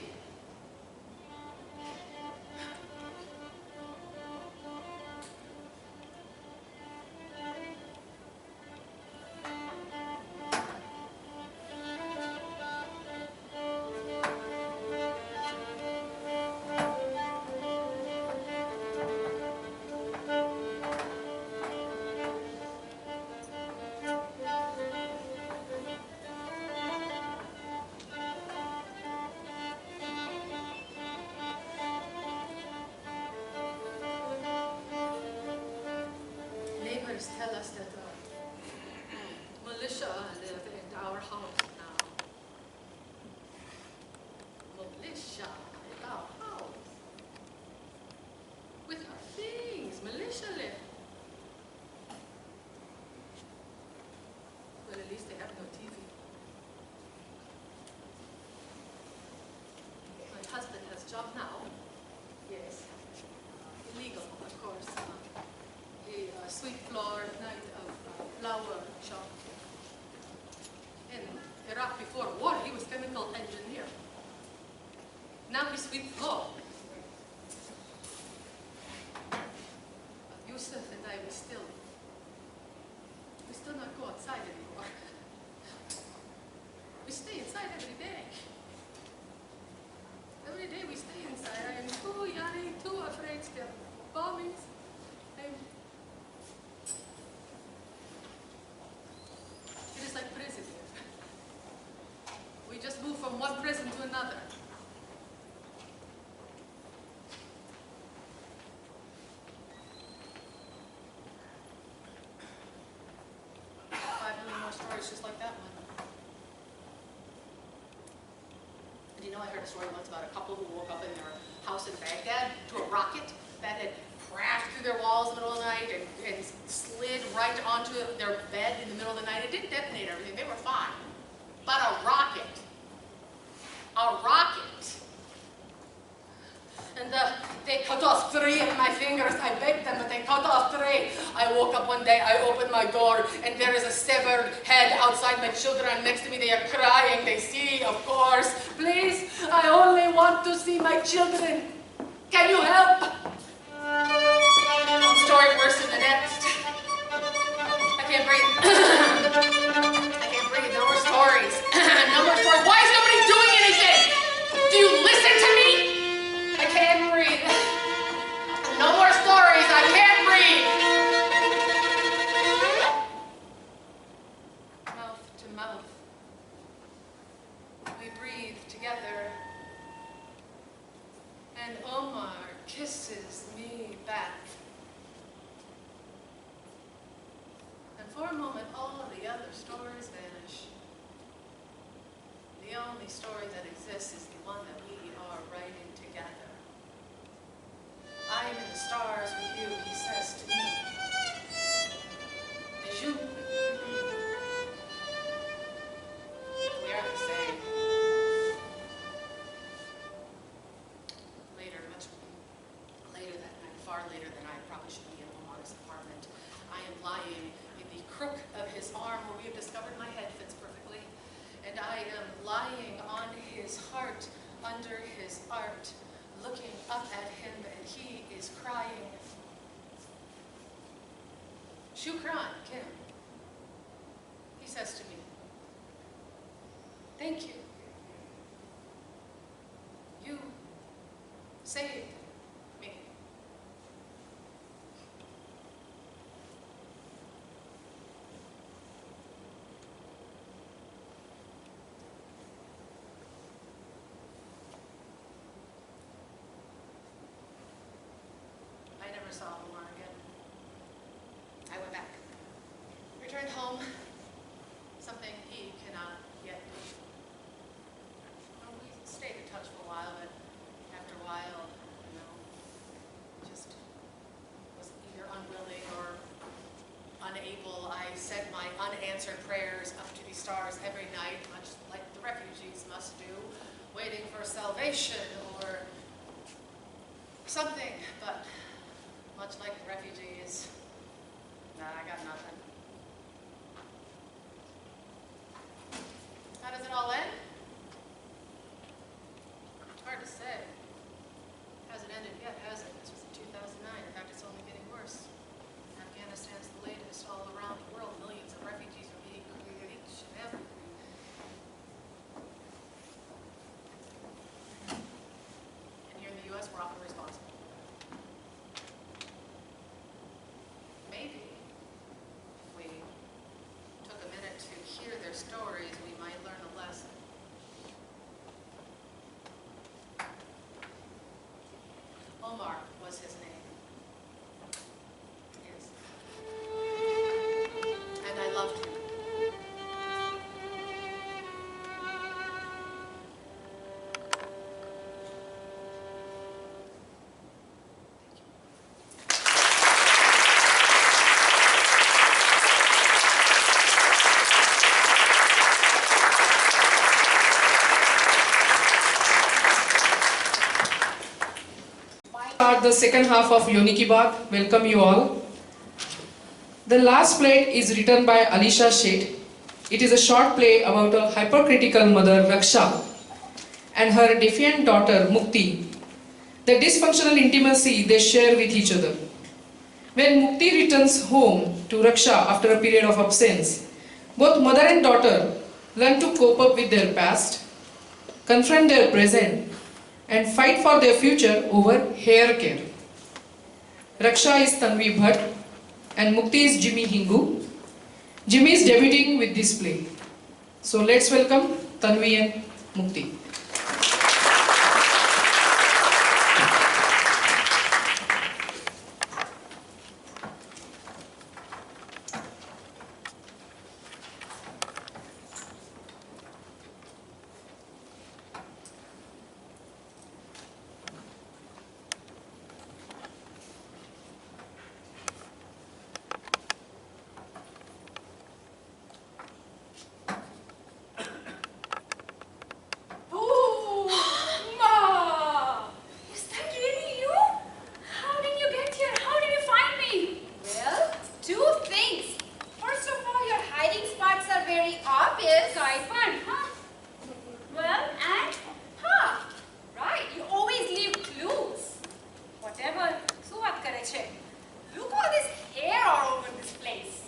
[SPEAKER 3] job now. Yes. Illegal, of course. A sweet floor night of flower shop. In Iraq before war, he was chemical engineer. Now he's sweet floor. Yusuf and I, we still not go outside anymore. We stay inside every day. Every day we stay inside. I am too young, too afraid still. Bombings. It is like prison here. We just move from one prison to another. 5 million more stories just like that one. And you know, I heard a story once about a couple who woke up in their house in Baghdad to a rocket that had crashed through their walls in the middle of the night and slid right onto their bed in the middle of the night. It didn't detonate everything, they were fine. But a rocket. And they cut off 3 of my fingers. I begged them, but they cut off 3. I woke up one day, I opened my door, and there is a severed head outside. My children next to me, they are crying. They see, of course. Please, I only want to see my children. Can you help? One story worse than the next. I can't breathe. I can't breathe. No more stories. No more stories. Why is nobody doing anything? Do you listen to me? I can't breathe. No more stories. I can't breathe. Mouth to mouth. We breathe together. And Omar kisses me back. And for a moment, all the other stories vanish. The only story that exists is the one that we are writing together. I am in the stars with you, he says to me. Bijou. We are the same. Later, much later that night, far later than I probably should be in Omar's apartment, I am lying in the crook of his arm where we have discovered my head fits perfectly. And I am lying on his heart, under his art, looking up at him, and he is crying. Shukran, Kim. He says to me, thank you. You saved me. I never saw Omar again. I went back. Returned home. Something he cannot yet do. Well, we stayed in touch for a while, but after a while, you know, just was either unwilling or unable. I said my unanswered prayers up to the stars every night, much like the refugees must do, waiting for salvation or something, but much like the refugees, nah, I got nothing. How does it all end? It's hard to say. It hasn't ended yet, has it? This was in 2009. In fact, it's only getting worse. Afghanistan is the latest. All around the world, millions of refugees are being created each and every week. And here in the U.S., we're often responsible. Maybe
[SPEAKER 4] start the second half of Yoni Ki Baat. Welcome you all. The last play is written by Alisha Sheth. It is a short play about a hypercritical mother, Raksha, and her defiant daughter, Mukti. The dysfunctional intimacy they share with each other. When Mukti returns home to Raksha after a period of absence, both mother and daughter learn to cope up with their past, confront their present, and fight for their future over hair care. Raksha is Tanvi Bhatt and Mukti is Jimmy Hingu. Jimmy is debuting with this play. So let's welcome Tanvi and Mukti.
[SPEAKER 5] Oh, Ma! Is that really you? How did you get here? How did you find me?
[SPEAKER 6] Well, two things. First of all, your hiding spots are very obvious.
[SPEAKER 5] Kaipan, huh? Well, and?
[SPEAKER 6] Huh. Right, you always leave clues.
[SPEAKER 5] Whatever. So what kare che?
[SPEAKER 6] Look all this hair all over this place.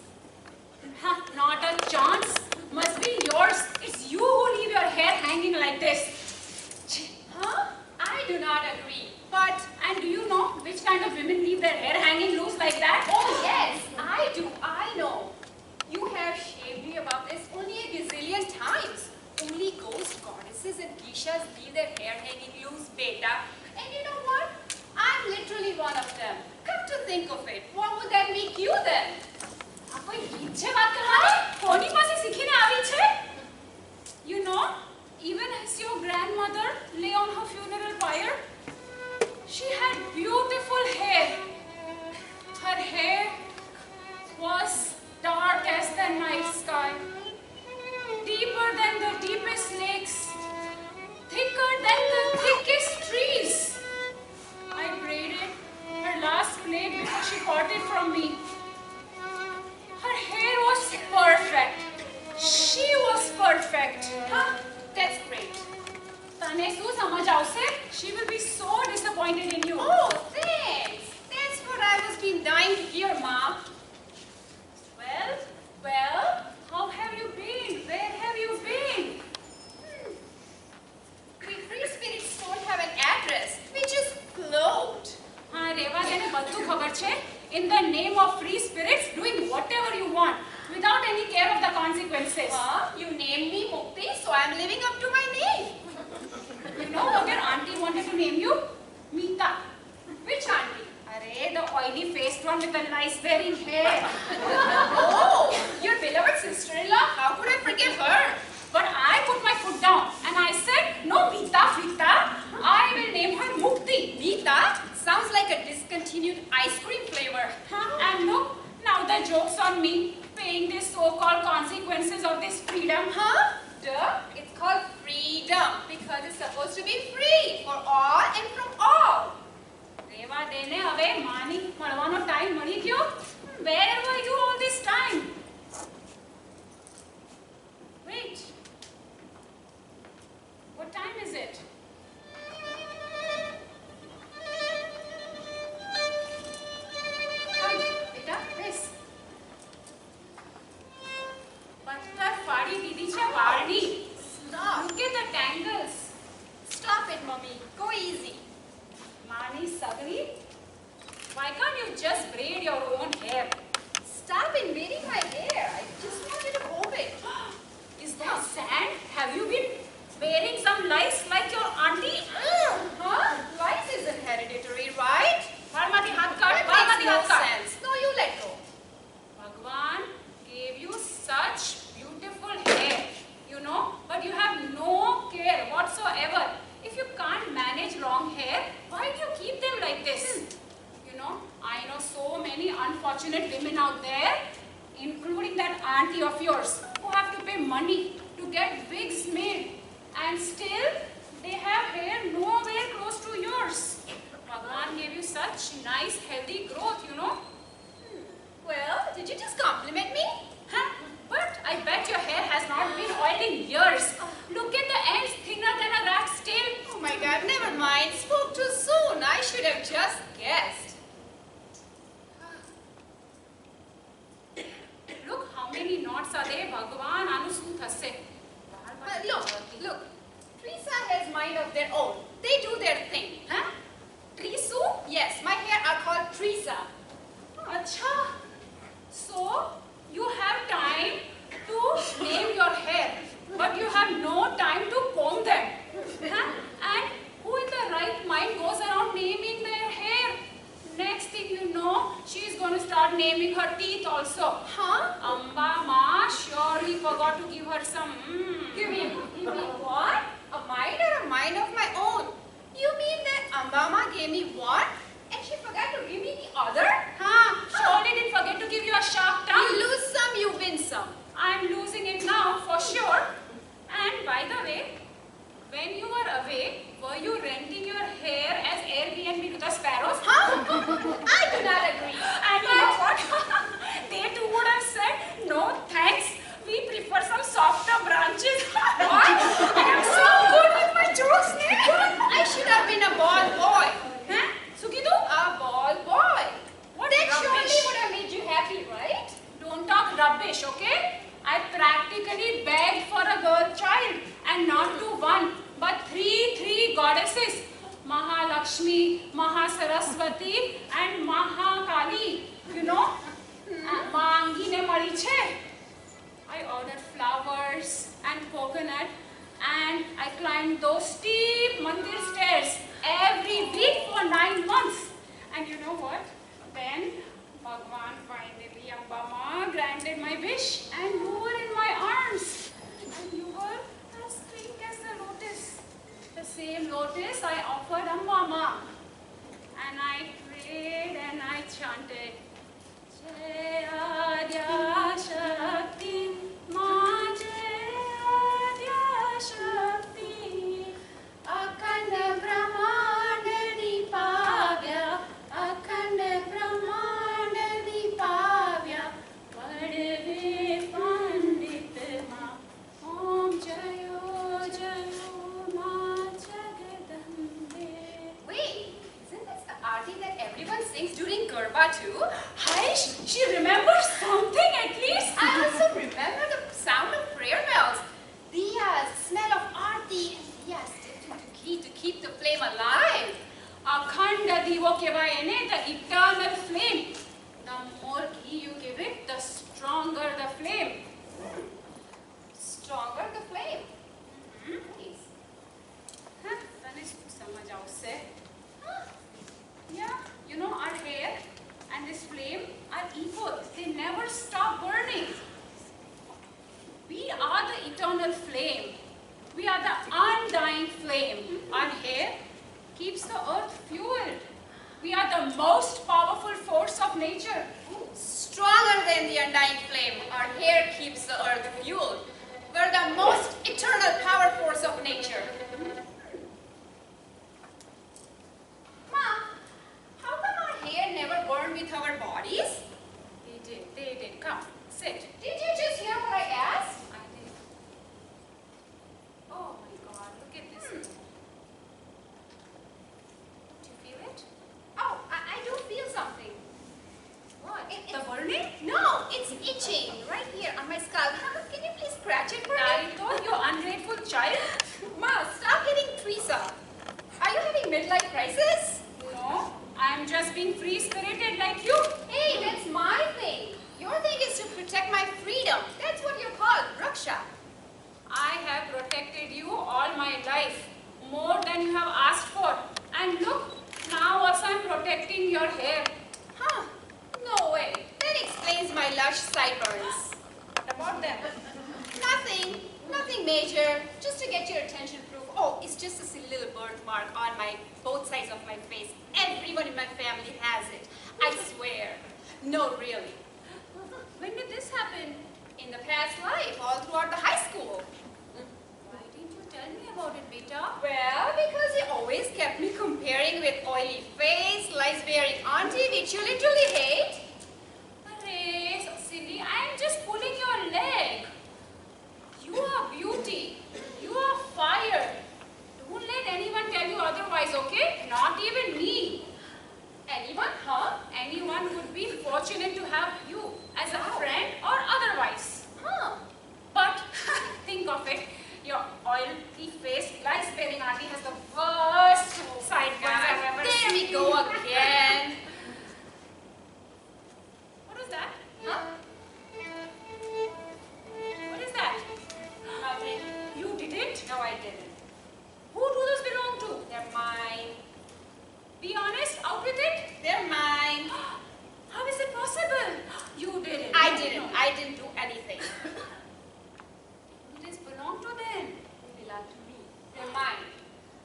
[SPEAKER 5] Huh, not a chance. Must be yours. It's you who leave your hair hanging like this.
[SPEAKER 6] Huh? I do not agree. But,
[SPEAKER 5] And do you know which kind of women leave their hair hanging loose like that?
[SPEAKER 6] oh yes, I do. I know. You have shaved me about this only a gazillion times. Only ghost goddesses and geishas leave their hair hanging loose, beta. And you know what? I'm literally one of them. Come to think of it, what would that make you then?
[SPEAKER 5] આ કોઈ ગીત છે વાત કરવાની? કોની પાસે શીખીને આવી છે? You know, even as your grandmother lay on her funeral pyre, she had beautiful hair. Her hair was dark as the night sky, deeper than the deepest lakes, thicker than the thickest trees. I braided her last plait before she parted from me. Her hair was perfect. She was perfect.
[SPEAKER 6] Huh? That's great.
[SPEAKER 5] તને શું સમજ આવશે? She will be so disappointed in you.
[SPEAKER 6] Oh, thanks. That's what I was been dying to hear, Ma.
[SPEAKER 5] Well, how have you been? Where have you been?
[SPEAKER 6] We free spirits don't have an address. We just float.
[SPEAKER 5] હા, રેવા તેને બધું ખબર છે. In the name of free spirits, doing whatever you want, without any care of the consequences.
[SPEAKER 6] Huh? You named me Mukti, so I'm living up to my name.
[SPEAKER 5] You know what your auntie wanted to name you? Meeta.
[SPEAKER 6] Which auntie?
[SPEAKER 5] Arey, the oily faced one with the nice wearing hair.
[SPEAKER 6] Oh, your beloved sister-in-law. How could I forget her?
[SPEAKER 5] But I put my foot down and I said, no, Meeta. I will name her Mukti.
[SPEAKER 6] Meeta sounds like a discontinued ice cream flavor.
[SPEAKER 5] And look, now the joke's on me, paying the so-called consequences of this freedom.
[SPEAKER 6] Huh? Duh. It's called freedom because it's supposed to be free for all and from all.
[SPEAKER 5] રેવા દેને હવે માની મળવાનો time મળી ગયો. Where were you all this time? Wait. What time is it? Come, beta, this. પથ્થર ફાડી દીધી છે વાળની.
[SPEAKER 6] Stop.
[SPEAKER 5] Look at the tangles.
[SPEAKER 6] Stop it, Mummy. Go easy.
[SPEAKER 5] Mani Sagri, why can't you just braid your own hair?
[SPEAKER 6] Stop invading my hair. I just wanted to comb it.
[SPEAKER 5] Is that sand? Have you been wearing some lice like your auntie?
[SPEAKER 6] Huh? Lice isn't hereditary, right?
[SPEAKER 5] વાળમાંથી હાથ કાઢ,
[SPEAKER 6] That
[SPEAKER 5] વાળમાંથી
[SPEAKER 6] makes no
[SPEAKER 5] હાથ કાઢ.
[SPEAKER 6] sense. No, you let go.
[SPEAKER 5] Bhagwan gave you such beautiful hair, you know, but you have no care whatsoever. If you can't manage long hair, why do you keep them like this? You know, I know so many unfortunate women out there, including that auntie of yours, who have to pay money to get wigs made, and still they have hair nowhere close to yours. Bhagwan Bhagwan gave you such nice, healthy growth, you know.
[SPEAKER 6] Well, did you just compliment me?
[SPEAKER 5] Huh? But I bet your hair has not been oiled in years. Look at the ends thinner than a rat's tail.
[SPEAKER 6] Oh my God, never mind. Spoke too soon. I should have just guessed.
[SPEAKER 5] Look how many knots are there, Bhagwan Anusu thase.
[SPEAKER 6] Look. Teresa has mind of their own. They do their thing.
[SPEAKER 5] Huh? Trisu?
[SPEAKER 6] Yes, my hair are called Teresa.
[SPEAKER 5] Acha. So, you have time to name your hair, but you have no time to comb them. Huh? And who in the right mind goes around naming their hair? Next thing you know, she is going to start naming her teeth also.
[SPEAKER 6] Huh?
[SPEAKER 5] Amba Ma surely forgot to give her some.
[SPEAKER 6] You mean what? A mind or a mind of my own? You mean that Ambama gave me one and she forgot to give me the other?
[SPEAKER 5] Huh? Surely didn't forget to give you a sharp tongue.
[SPEAKER 6] You lose some, you win some.
[SPEAKER 5] I'm losing it now for sure. And by the way, when you were away, were you renting your hair as Airbnb to the sparrows?
[SPEAKER 6] Huh? I do not agree.
[SPEAKER 5] And you know what? They too would have said, no thanks. We prefer some softer branches. What? I am so good with my jokes,
[SPEAKER 6] I should have been a ball boy.
[SPEAKER 5] Huh? Sugidu?
[SPEAKER 6] A ball boy.
[SPEAKER 5] What
[SPEAKER 6] That
[SPEAKER 5] rubbish.
[SPEAKER 6] surely would have made you happy, right?
[SPEAKER 5] Don't talk rubbish, okay? I practically begged for a girl child, and not to one, but three goddesses. Mahalakshmi, Mahasaraswati, and Mahakali. You know? Maangi ne mali chhe. I ordered flowers and coconut, and I climbed those steep mandir stairs every week for 9 months. And you know what? Then Bhagwan finally, Ambama, granted my wish, and you were in my arms. And you were as pink as the lotus. The same lotus I offered Ambama. And I prayed and I chanted, Jaya Adya Shakti, Ma Jaya Adya Shakti, Akhanda Brahmanda Dipavya, Akhanda Brahmanda Dipavya, Padve Pandit Ma, Om Jayo Jayo Ma Jagadambe.
[SPEAKER 6] Wait, isn't this the arti that everyone sings during Garba too?
[SPEAKER 5] Haish, she remembers something at least.
[SPEAKER 6] I also remember the sound of prayer bells. Diyas, smell of arti, and diyas dipped into ghee to keep the flame alive.
[SPEAKER 5] Akhanda Divo Kevayane, the eternal flame. The more ghee you give it, the stronger the flame.
[SPEAKER 6] Stronger the flame. Nice.
[SPEAKER 5] Huh? Tanish samajh aao usse. Yeah, you know our hair and this flame are equal. They never stop burning. We are the eternal flame. We are the undying flame. Our hair keeps the earth fueled. We are the most powerful force of nature.
[SPEAKER 6] Stronger than the undying flame, our hair keeps the earth fueled. We're the most eternal power force of nature. Ma, how come our hair never burned with our bodies?
[SPEAKER 5] They did. Come, sit.
[SPEAKER 6] Did you just hear what I asked?
[SPEAKER 5] I did. Oh my God, look at this. Do you feel it?
[SPEAKER 6] Oh, I do feel something.
[SPEAKER 5] What?
[SPEAKER 6] The
[SPEAKER 5] burning?
[SPEAKER 6] No, it's itching right here on my scalp. Can you please scratch it for me?
[SPEAKER 5] Narito, you ungrateful child.
[SPEAKER 6] Ma, stop hitting Teresa. Are you having midlife crisis?
[SPEAKER 5] No, I'm just being free-spirited like you.
[SPEAKER 6] Hey, that's my thing. Your thing is to protect my freedom. That's what you're called, Raksha.
[SPEAKER 5] I have protected you all my life, more than you have asked for. And look, now also I'm protecting your hair.
[SPEAKER 6] Huh? No way. That explains my lush sideburns.
[SPEAKER 5] What about them?
[SPEAKER 6] Nothing major. Just to get your attention proof. Oh, it's just a silly little birthmark on both sides of my face. Everyone in my family has it. I swear. No, really.
[SPEAKER 5] When did this happen?
[SPEAKER 6] In the past life, all throughout the high school.
[SPEAKER 5] Why didn't you tell me about it, beta?
[SPEAKER 6] Well, because he always kept me comparing with oily face, rice-bearing auntie, which you literally hate.
[SPEAKER 5] Array, so silly. I am just pulling your leg. You are beauty. You are fire. Don't let anyone tell you otherwise, okay? Not even me.
[SPEAKER 6] Anyone, huh?
[SPEAKER 5] Anyone would be fortunate to have you as a friend or otherwise.
[SPEAKER 6] Huh.
[SPEAKER 5] But think of it, your oily-faced, rice-bearing auntie has the worst sideburns I've ever
[SPEAKER 6] There
[SPEAKER 5] seen.
[SPEAKER 6] we go again.
[SPEAKER 5] What was that?
[SPEAKER 6] Huh?
[SPEAKER 5] What is that?
[SPEAKER 6] Nothing.
[SPEAKER 5] You did it?
[SPEAKER 6] No, I didn't.
[SPEAKER 5] Who do those belong to?
[SPEAKER 6] They're mine.
[SPEAKER 5] Be honest, out with it.
[SPEAKER 6] They're mine.
[SPEAKER 5] How is it possible? You did it.
[SPEAKER 6] I
[SPEAKER 5] No,
[SPEAKER 6] didn't.
[SPEAKER 5] no.
[SPEAKER 6] I didn't do anything.
[SPEAKER 5] Do these belong to them?
[SPEAKER 6] They belong to me. They're mine.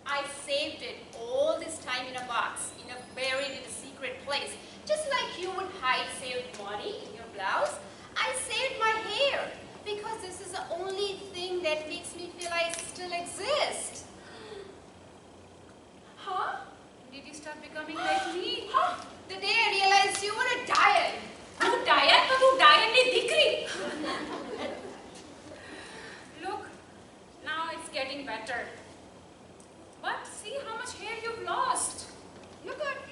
[SPEAKER 6] I saved it all this time in a box, buried in a secret place. Just like you would hide saved money in your blouse, I saved my hair because this is the only thing that makes me feel I still exist. Huh?
[SPEAKER 5] Did you start becoming like me?
[SPEAKER 6] Huh? The day I realized you were a diet.
[SPEAKER 5] तू डायन तो तू डायन नहीं दिख रही. Look, now it's getting better. But see how much hair you've lost.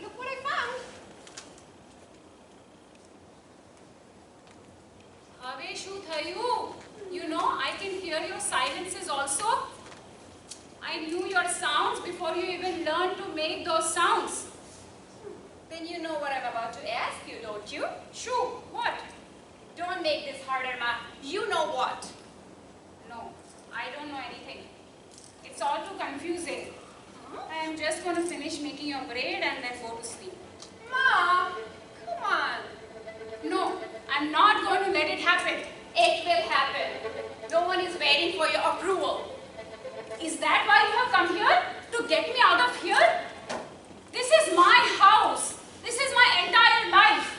[SPEAKER 6] Look what I found.
[SPEAKER 5] હવે શું થયું? You know, I can hear your silences also. I knew your sounds before you even learned to make those sounds.
[SPEAKER 6] Then you know what I'm about to ask you, don't you?
[SPEAKER 5] Shoo, what?
[SPEAKER 6] Don't make this harder, Ma. You know what?
[SPEAKER 5] No, I don't know anything. It's all too confusing.
[SPEAKER 6] Huh?
[SPEAKER 5] I am just going to finish making your braid and then go to sleep.
[SPEAKER 6] Mom, come on.
[SPEAKER 5] No, I'm not going to let it happen.
[SPEAKER 6] It will happen. No one is waiting for your approval.
[SPEAKER 5] Is that why you have come here? To get me out of here? This is my house. This is my entire life.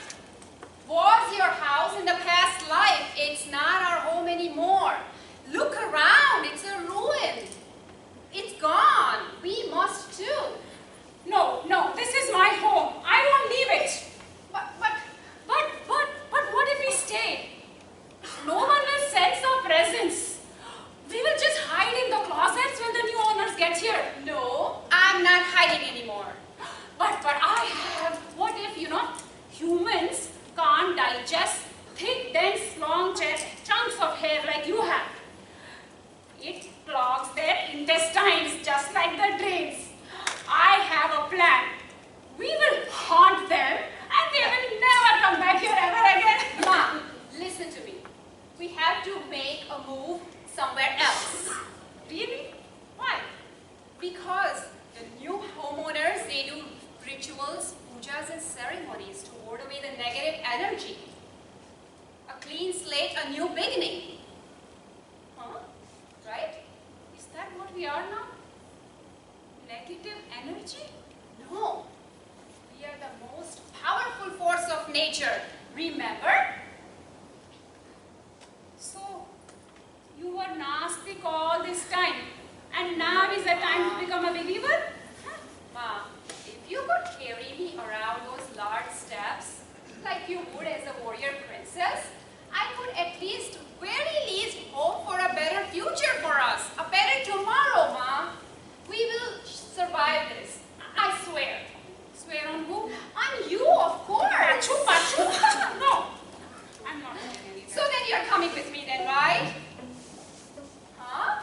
[SPEAKER 6] Was your house in the past life. It's not our home anymore. Look around. It's a ruin. It's gone. We must too.
[SPEAKER 5] No, this is my home. I won't leave it.
[SPEAKER 6] But
[SPEAKER 5] But what if we stay? No one will sense our presence. We will just hide in the closets when the new owners get here.
[SPEAKER 6] no, I'm not hiding anymore.
[SPEAKER 5] But I have, what if, humans can't digest thick, dense, long chunks of hair like you have. It clogs their intestines just like the drains. I have a plan. We will haunt them and they will never come back here ever again.
[SPEAKER 6] Mom, listen to me. We have to make a move somewhere else.
[SPEAKER 5] Really? Why?
[SPEAKER 6] Because the new homeowners, they do rituals, pujas and ceremonies to ward away the negative energy. A clean slate, a new beginning. Huh? Right?
[SPEAKER 5] Is that what we are now? Negative energy?
[SPEAKER 6] No. We are the most powerful force of nature. Remember?
[SPEAKER 5] So, you were Nastic all this time, and now is the time to become a believer?
[SPEAKER 6] Mom, if you could carry me around those large steps like you would as a warrior princess, I could at least, very least, hope for a better future for us. A better tomorrow, Mom. We will survive this. I swear.
[SPEAKER 5] Swear on who?
[SPEAKER 6] On you, of course.
[SPEAKER 5] Pachu. No, I'm not going anywhere.
[SPEAKER 6] So then you're coming with me then, right? Huh?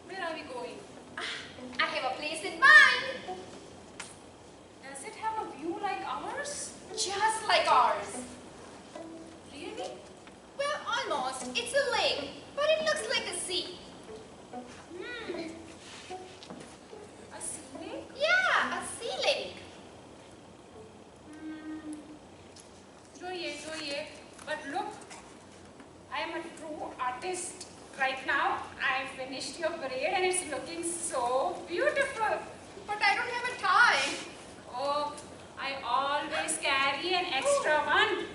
[SPEAKER 5] Where are we going?
[SPEAKER 6] I have a place in mind.
[SPEAKER 5] Does it have a view like ours?
[SPEAKER 6] Just like ours.
[SPEAKER 5] Really?
[SPEAKER 6] Well, almost. It's a lake, but it looks like a sea.
[SPEAKER 5] A sea lake?
[SPEAKER 6] Yeah, a sea lake.
[SPEAKER 5] જોઈએ. But look, I am a true artist right now. I finished your braid and it's looking so beautiful.
[SPEAKER 6] But I don't have a tie.
[SPEAKER 5] Oh, I always carry an extra one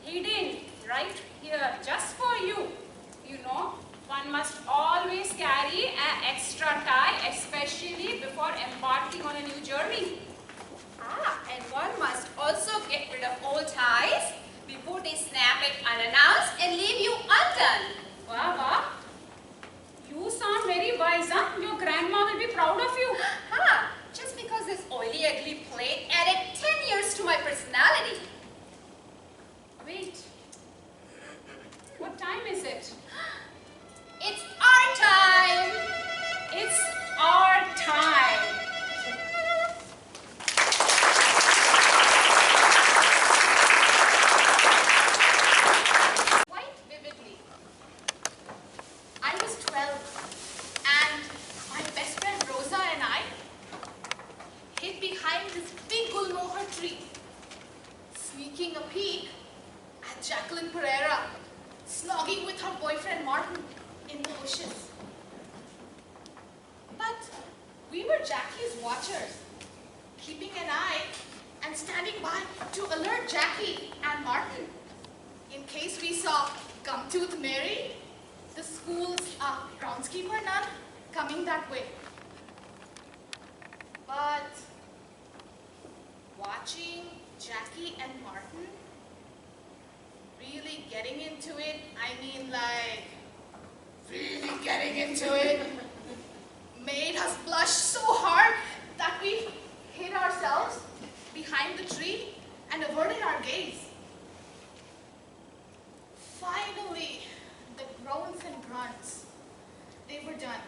[SPEAKER 5] hidden right here just for you. You know, one must always carry an extra tie, especially before embarking on a new journey.
[SPEAKER 6] Ah, and what We were Jackie's watchers, keeping an eye and standing by to alert Jackie and Martin in case we saw Gumtooth Mary, the school's groundskeeper nun, coming that way. But watching Jackie and Martin really getting into it, I mean like really getting into it, made us blush so hard that we hid ourselves behind the tree and averted our gaze. Finally, the groans and grunts, they were done.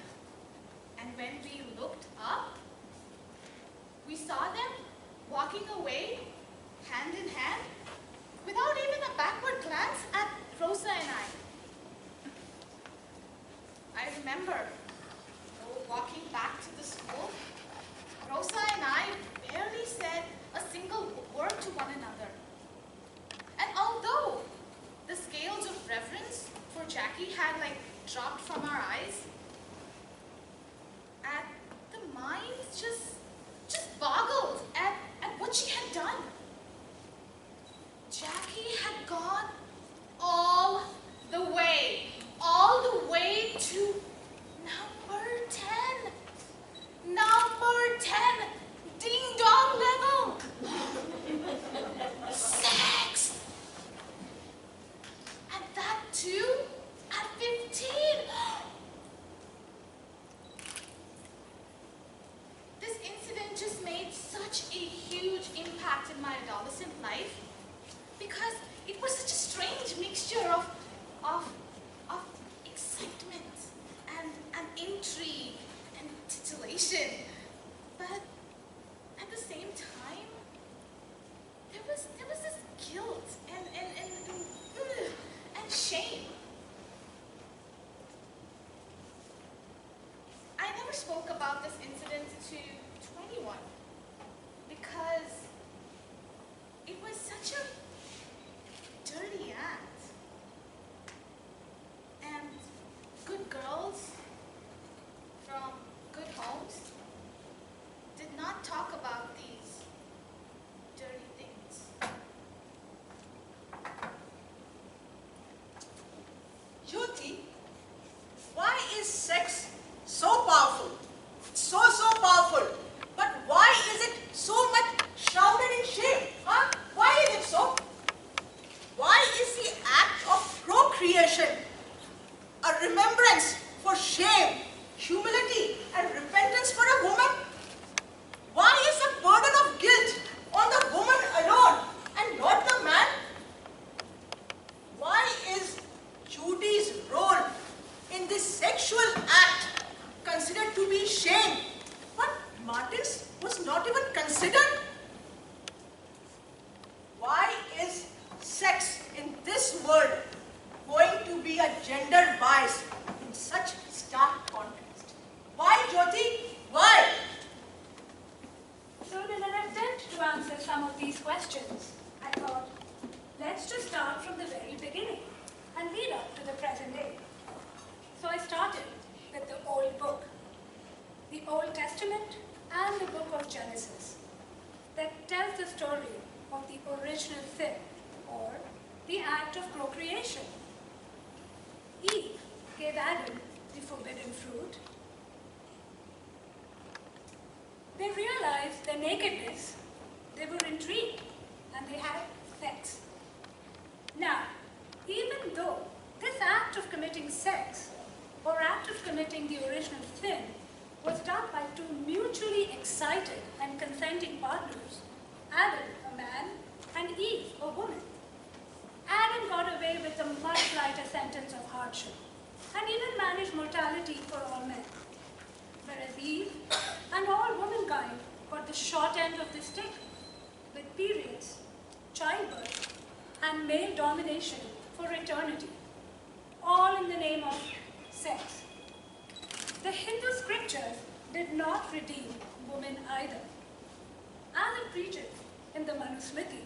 [SPEAKER 6] And when we looked up, we saw them walking away, hand in hand, without even a backward glance at Rosa and I remember walking back to the school, Rosa and I barely said a single word to one another. And although the scales of reverence for Jackie had like dropped from our eyes, at the minds just boggled at what she had done. Jackie had gone all the way to number 10. Number 10, ding dong level. Sex. And that too at 15. This incident just made such a huge impact in my adolescent life because it was such a strange mixture of excitement and intrigue and titillation. But at the same time, there was this guilt and shame. I never spoke about this incident to anyone because it was such a dirty act. And good girls from good homes did not talk about these dirty things.
[SPEAKER 1] Jyoti, why is sex so powerful? So powerful. But why is it so much shrouded in shame? Huh? Why is it so? Why is the act of procreation a remembrance for shame, humility, and repentance for a woman? Why is the burden of guilt on the woman alone and not the man? Why is Judy's role in this sexual act considered to be shame, but Martin's was not even considered? Why is sex in this world going to be a gender bias in such stark contrast? Why, Jyoti? Why?
[SPEAKER 5] So in an attempt to answer some of these questions, I thought, let's just start from the very beginning and lead up to the present day. So I started with the Old Book, the Old Testament and the book of Genesis, that tells the story of the original sin, or the act of procreation. Eve gave Adam the forbidden fruit. They realized their nakedness, they were intrigued, and they had sex. Now, even though this act of committing sex, or act of committing the original sin, was done by two mutually excited and consenting partners, Adam, a man, and Eve, a woman, Adam got away with a much lighter sentence of hardship, and even managed mortality for all men. Whereas Eve and all womankind got the short end of the stick, with periods, childbirth, and male domination for eternity, all in the name of sex. The Hindu scriptures did not redeem women either. As it preaches in the Manusmriti,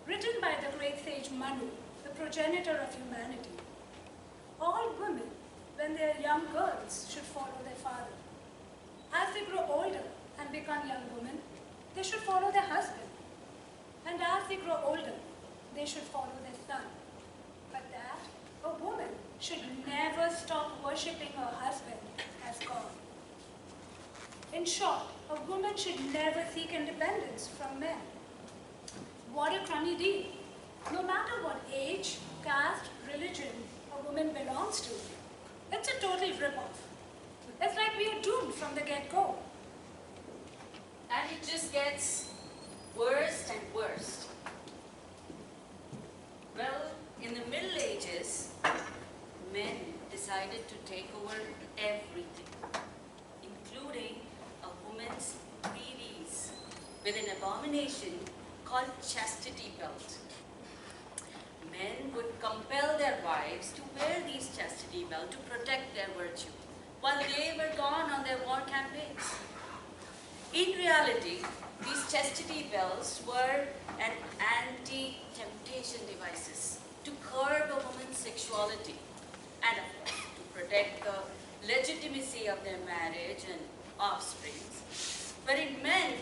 [SPEAKER 5] written by the great sage Manu, the progenitor of humanity, all women, when they are young girls, should follow their father. As they grow older, upon young women, they should follow their husband. And as they grow older, they should follow their son. But that a woman should never stop worshipping her husband as God. In short, a woman should never seek independence from men. What a crummy deal. No matter what age, caste, religion a woman belongs to, it's a total rip-off. It's like we are doomed from the get-go.
[SPEAKER 7] And it just gets worse and worse. Well, in the Middle Ages, men decided to take over everything, including a woman's preeves with an abomination called chastity belt. Men would compel their wives to wear these chastity belts to protect their virtue while they were gone on their war campaigns. In reality, these chastity belts were an anti-temptation devices to curb a woman's sexuality and of course to protect the legitimacy of their marriage and offspring. Wherein men,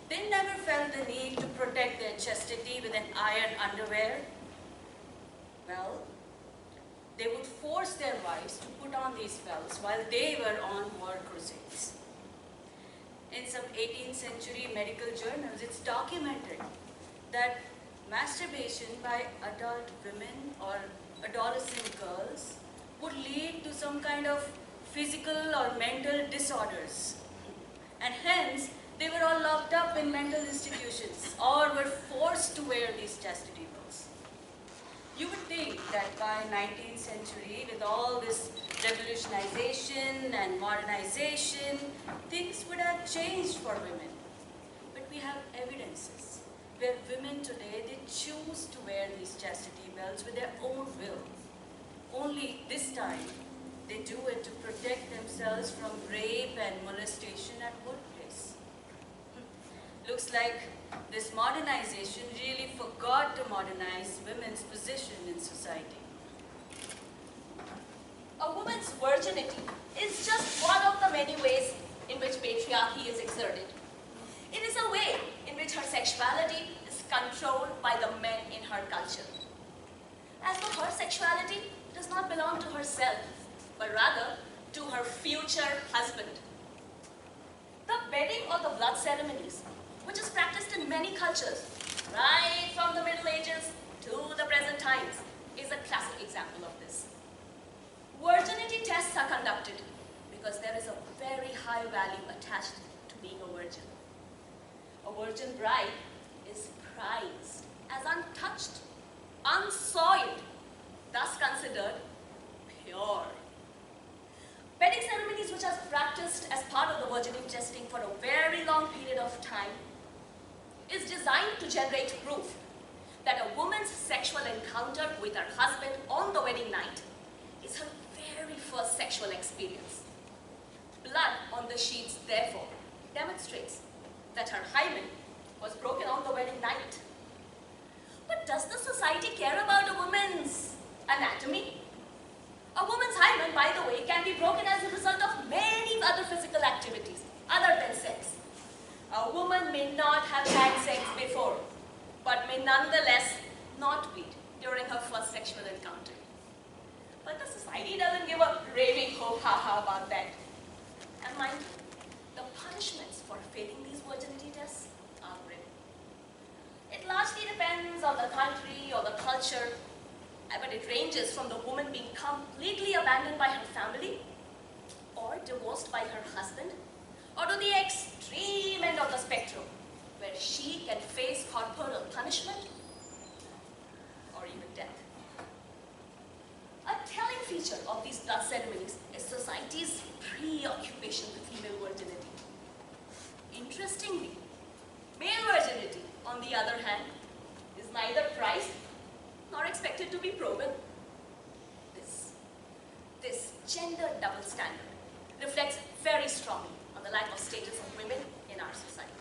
[SPEAKER 7] they never felt the need to protect their chastity with an iron underwear. Well, they would force their wives to put on these belts while they were on war crusades. In some 18th century medical journals, it's documented that masturbation by adult women or adolescent girls would lead to some kind of physical or mental disorders. And hence, they were all locked up in mental institutions or were forced to wear these chastity belts. You would think that by 19th century, with all this revolutionization and modernization, things would have changed for women. But we have evidences where women today, they choose to wear these chastity belts with their own will. Only this time, they do it to protect themselves from rape and molestation at workplace. Looks like this modernization really forgot to modernize women's position in society.
[SPEAKER 6] A woman's virginity is just one of the many ways in which patriarchy is exerted. It is a way in which her sexuality is controlled by the men in her culture. As though her sexuality does not belong to herself, but rather to her future husband. The bedding or the blood ceremonies, which is practiced in many cultures, right from the Middle Ages to the present times, is a classic example of this. Virginity tests are conducted because there is a very high value attached to being a virgin. A virgin bride is prized as untouched, unsoiled, thus considered pure. Wedding ceremonies which are practiced as part of the virginity testing for a very long period of time is designed to generate proof that a woman's sexual encounter with her husband on the wedding night is her very first sexual experience. Blood on the sheets, therefore, demonstrates that her hymen was broken on the wedding night. But does the society care about a woman's anatomy? A woman's hymen, by the way, can be broken as a result of many other physical activities other than sex. A woman may not have had sex before, but may nonetheless not bleed during her first sexual encounter. But the society doesn't give a raving ho-ha-ha about that. And mind you, the punishments for failing these virginity tests are grim. It largely depends on the country or the culture, but it ranges from the woman being completely abandoned by her family, or divorced by her husband, or to the extreme end of the spectrum, where she can face corporal punishment or even death. A telling feature of these blood ceremonies is society's preoccupation with female virginity. Interestingly, male virginity, on the other hand, is neither prized nor expected to be proven. This gender double standard reflects very strongly on the lack of status of women in our society.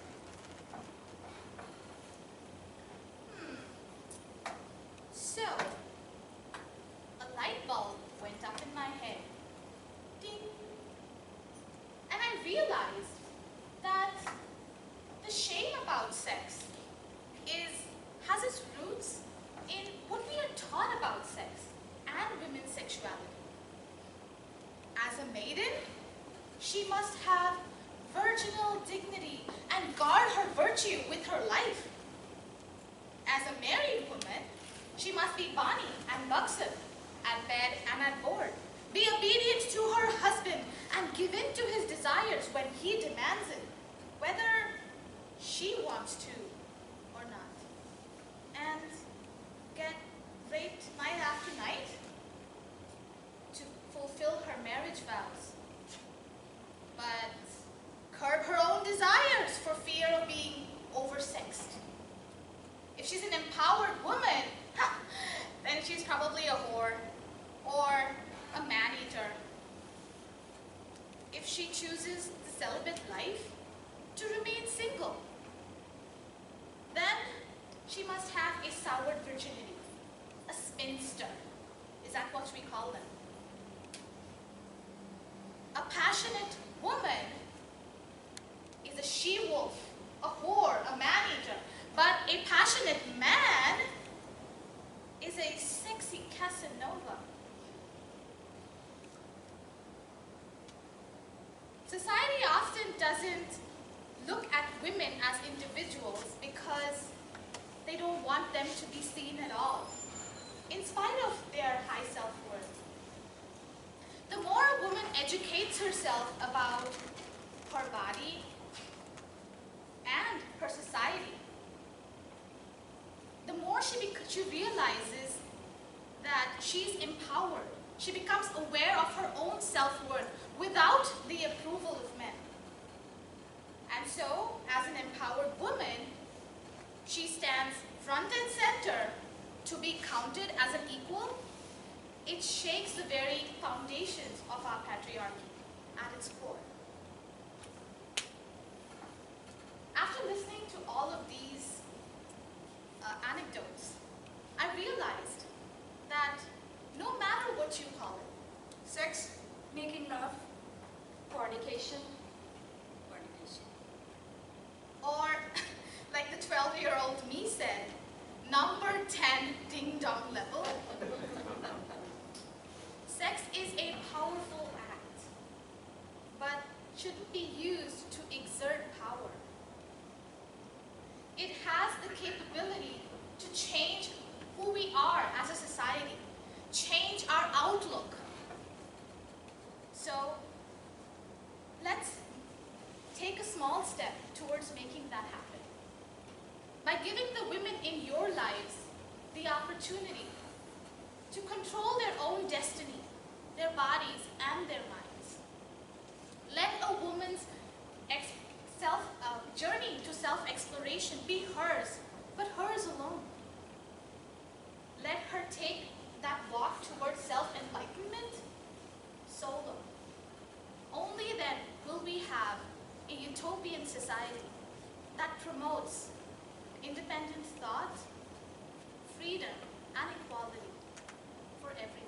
[SPEAKER 8] virtue with her life. As a married woman, she must be bonny and buxom, at bed and at board, be obedient to her husband and give in to his desires when he demands it, whether she wants to or not, and get raped night after night to fulfill her marriage vows, but curb her own desires for fear of being oversexed. If she's an empowered woman, then she's probably a whore or a man-eater. If she chooses the celibate life to remain single, then she must have a soured virginity, a spinster. Is that what we call them? A passionate woman is a she-wolf, a whore, a man-eater. But a passionate man is a sexy Casanova. Society often doesn't look at women as individuals because they don't want them to be seen at all, in spite of their high self-worth. The more a woman educates herself about her body and her society, the more she realizes that she's empowered. She becomes aware of her own self-worth without the approval of men. And so, as an empowered woman, she stands front and center to be counted as an equal. It shakes the very foundations of our patriarchy at its core. After listening to all of these anecdotes, I realized that no matter what you call it, sex,
[SPEAKER 5] Making love, fornication,
[SPEAKER 8] or like the 12-year-old me said, number 10 ding-dong level, sex is a powerful act, but shouldn't be used to exert power. It has the capability to change who we are as a society, change our outlook. So let's take a small step towards making that happen. By giving the women in your lives the opportunity to control their own destiny, their bodies and their minds. Let a woman's journey to self-exploration be hers, but hers alone. Let her take that walk towards self-enlightenment solo. Only then will we have a utopian society that promotes independent thought, freedom, and equality for everyone.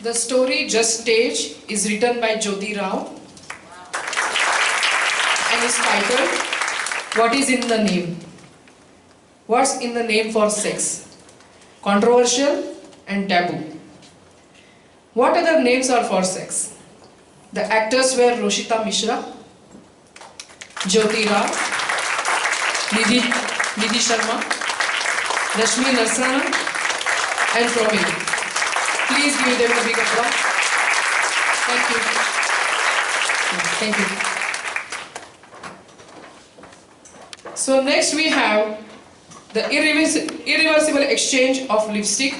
[SPEAKER 4] The story Just Stage is written by Jyoti Rao and is titled What is in the Name? What's in the name for sex? Controversial and taboo. What other names are for sex? The actors were Roshita Mishra, Jyoti Rao, Nidhi Sharma, Rashmi Narsana, and Promil. Please give them a big applause. Thank you. Thank you. So next we have The Irreversible Exchange of Lipstick,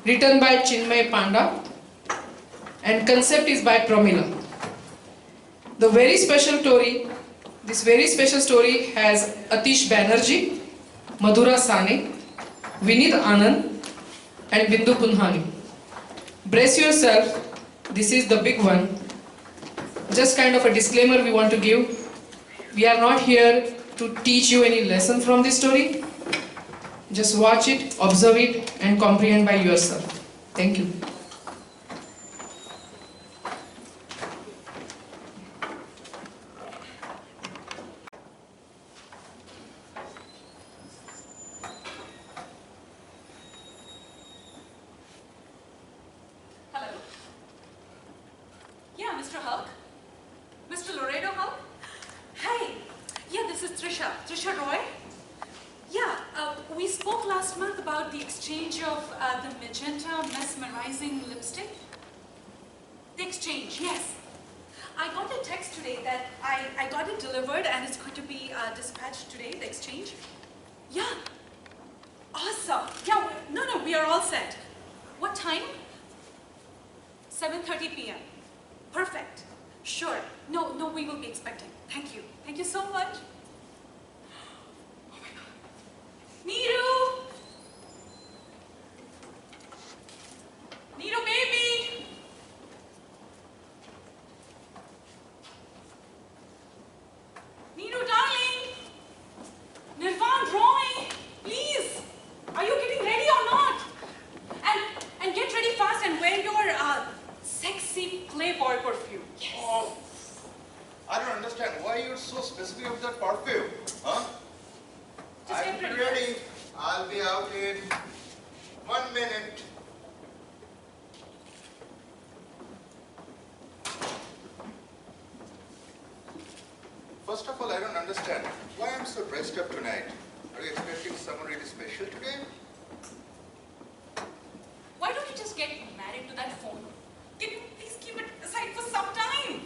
[SPEAKER 4] written by Chinmay Panda, and concept is by Pramila. This very special story has Atish Banerjee, Madhura Sane, Vinit Anand, and Bindu Punhani. Brace yourself, this is the big one. Just kind of a disclaimer we want to give. We are not here to teach you any lesson from this story. Just watch it, observe it, and comprehend by yourself. Thank you.
[SPEAKER 5] exchange of the magenta mesmerizing lipstick? The exchange, yes. I got a text today that I got it delivered and it's going to be dispatched today, the exchange. Yeah. Awesome. Yeah, no, we are all set. What time? 7:30 p.m. Perfect. Sure. No, we will be expecting. Thank you. Thank you so much. Oh my God. Neeru! Neeru, baby! Neeru, darling! Nirvan, Roy, please! Are you getting ready or not? And get ready fast and wear your sexy Playboy perfume. Yes.
[SPEAKER 9] Oh, I don't understand why you're so specific with that perfume, huh?
[SPEAKER 5] Just
[SPEAKER 9] I'll
[SPEAKER 5] get
[SPEAKER 9] be
[SPEAKER 5] ready.
[SPEAKER 9] ready. I'll be out in 1 minute. First of all, I don't understand why I'm so dressed up tonight. Are you expecting someone really special today?
[SPEAKER 5] Why don't you just get married to that phone? Can you please keep it aside for some time?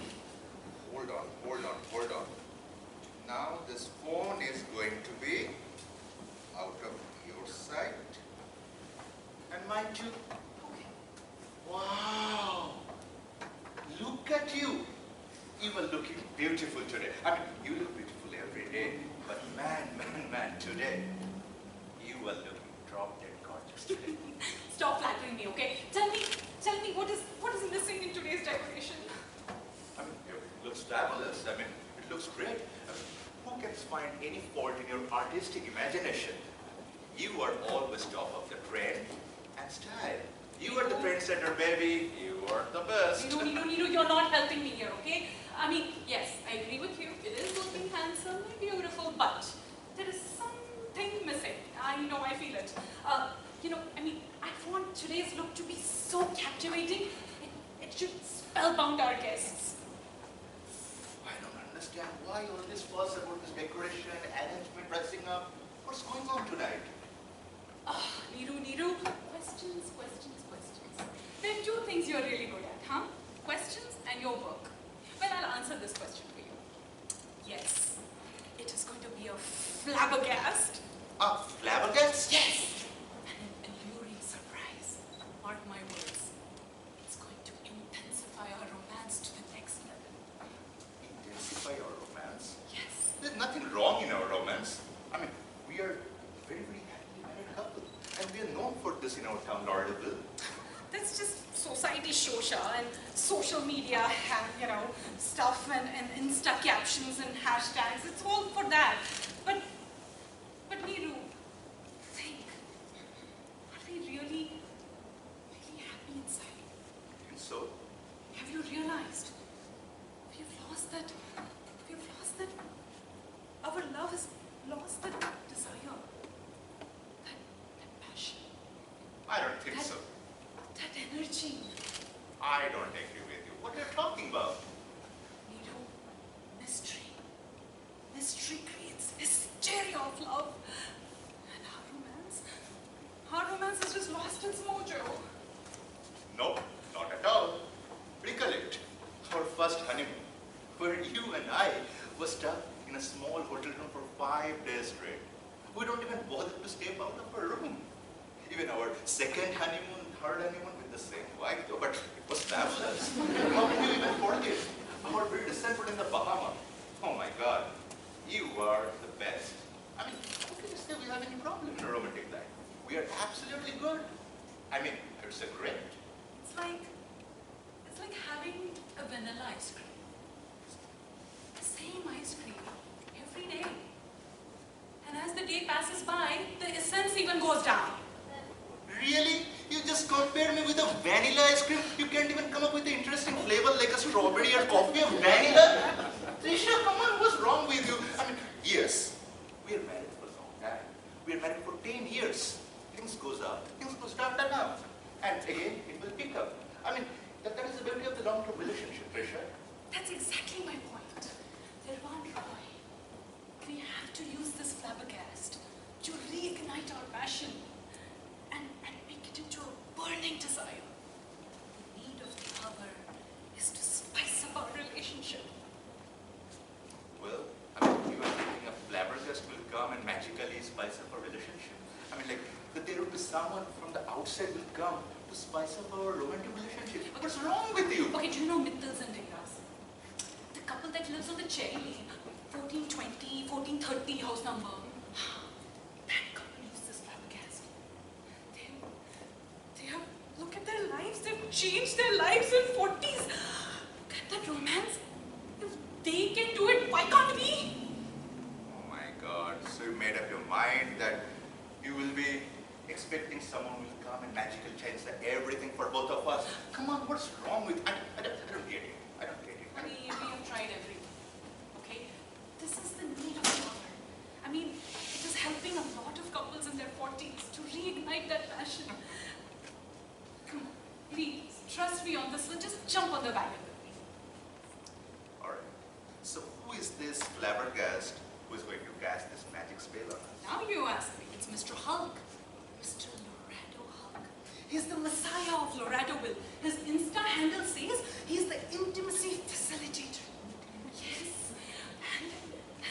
[SPEAKER 9] Hold on. Now this phone is going to be out of your sight and mine too.
[SPEAKER 5] Okay.
[SPEAKER 9] Wow! Look at you! You are looking beautiful today. I mean, you look beautiful every day, but man, today, you are looking drop dead gorgeous today.
[SPEAKER 5] Stop flattering me, okay? Tell me what is missing in today's decoration?
[SPEAKER 9] I mean, it looks fabulous. I mean, it looks great. I mean, who can find any fault in your artistic imagination? You are always top of the trend and style. You are the trendsetter, baby. You are the best.
[SPEAKER 5] Neeru, you're not helping me here, okay? I mean, yes, I agree with you. It is looking handsome and beautiful, but there is something missing. I know, I feel it. I want today's look to be so captivating. It should spellbound our guests.
[SPEAKER 9] I don't understand why all this fuss about this decoration, arrangement, dressing up. What's going on tonight?
[SPEAKER 5] Neeru, questions. There are two things you're really good at, huh? Questions and your work. Well, I'll answer this question for you. Yes, it is going to be a flabbergast.
[SPEAKER 9] A flabbergast?
[SPEAKER 5] Yes! And an alluring surprise. Mark my words. It's going to intensify our romance to the next level.
[SPEAKER 9] Intensify our romance?
[SPEAKER 5] Yes.
[SPEAKER 9] There's nothing wrong in our romance. I mean, we are a very, very happily married couple. And we are known for this in our town, Lauderdale.
[SPEAKER 5] That's just society shosha and social media have, stuff and Insta captions and hashtags. It's all for that. But Neeru, think. Are we really happy inside?
[SPEAKER 9] And so,
[SPEAKER 5] Have you realized? We've lost that, our love has lost that desire, that passion,
[SPEAKER 9] I don't think so.
[SPEAKER 5] that energy.
[SPEAKER 9] I don't agree with you. What are you talking about?
[SPEAKER 5] Neeru, mystery. Mystery creates hysteria of love. And our romance has just lost its mojo.
[SPEAKER 9] No, not at all. Recollect our first honeymoon, where you and I were stuck in a small hotel room for 5 days straight. We don't even bother to step out of our room. Even our second honeymoon, third honeymoon with the same wife, though, but it was fabulous. How can you even forget our very descent in the Bahamas? Oh my God, you are the best. I mean, how can you say we have any problem in a romantic life? We are absolutely good. I mean, it's a great.
[SPEAKER 5] It's like having a vanilla ice cream. The same ice cream every day. And as the day passes by, the essence even goes down.
[SPEAKER 9] Really? You just compare me with a vanilla ice cream? You can't even come up with an interesting flavor like a strawberry or coffee or vanilla? Trisha, come on, what's wrong with you? I mean, yes, we are married for a long time. We are married for 10 years. Things goes up, things goes down and up. And again, it will pick up. I mean, that is the beauty of the long-term relationship, Trisha.
[SPEAKER 5] That's exactly my point. Nirvan Roy, we have to use this flabbergast to reignite our passion. And
[SPEAKER 9] someone from the outside will come to spice up our romantic relationship. What's wrong with you?
[SPEAKER 5] Okay, do you know Mittals and Deras? The couple that lives on the Cherry Lane, 1420, 1430 house number. That couple is this flabbergast. They have, look at their lives, they've changed their lives in 40s. Look at that romance. If they can do it, why can't we?
[SPEAKER 9] Oh my God. So you made up your mind that you will be expecting someone will come and magically change everything for both of us. Come on, what's wrong with I don't get it. I don't get it.
[SPEAKER 5] We have tried everything. Okay? This is the need of the hour. I mean, it is helping a lot of couples in their 40s to reignite that passion. Come on, please, trust me on this one. Just jump on the wagon with me.
[SPEAKER 9] Alright. So who is this flabbergast who is going to cast this magic spell on us?
[SPEAKER 5] Now you ask me. It's Mr. Hulk. Mr. Laredo Hulk. He's the messiah of Laredoville. His Insta handle says he's the intimacy facilitator. Yes. And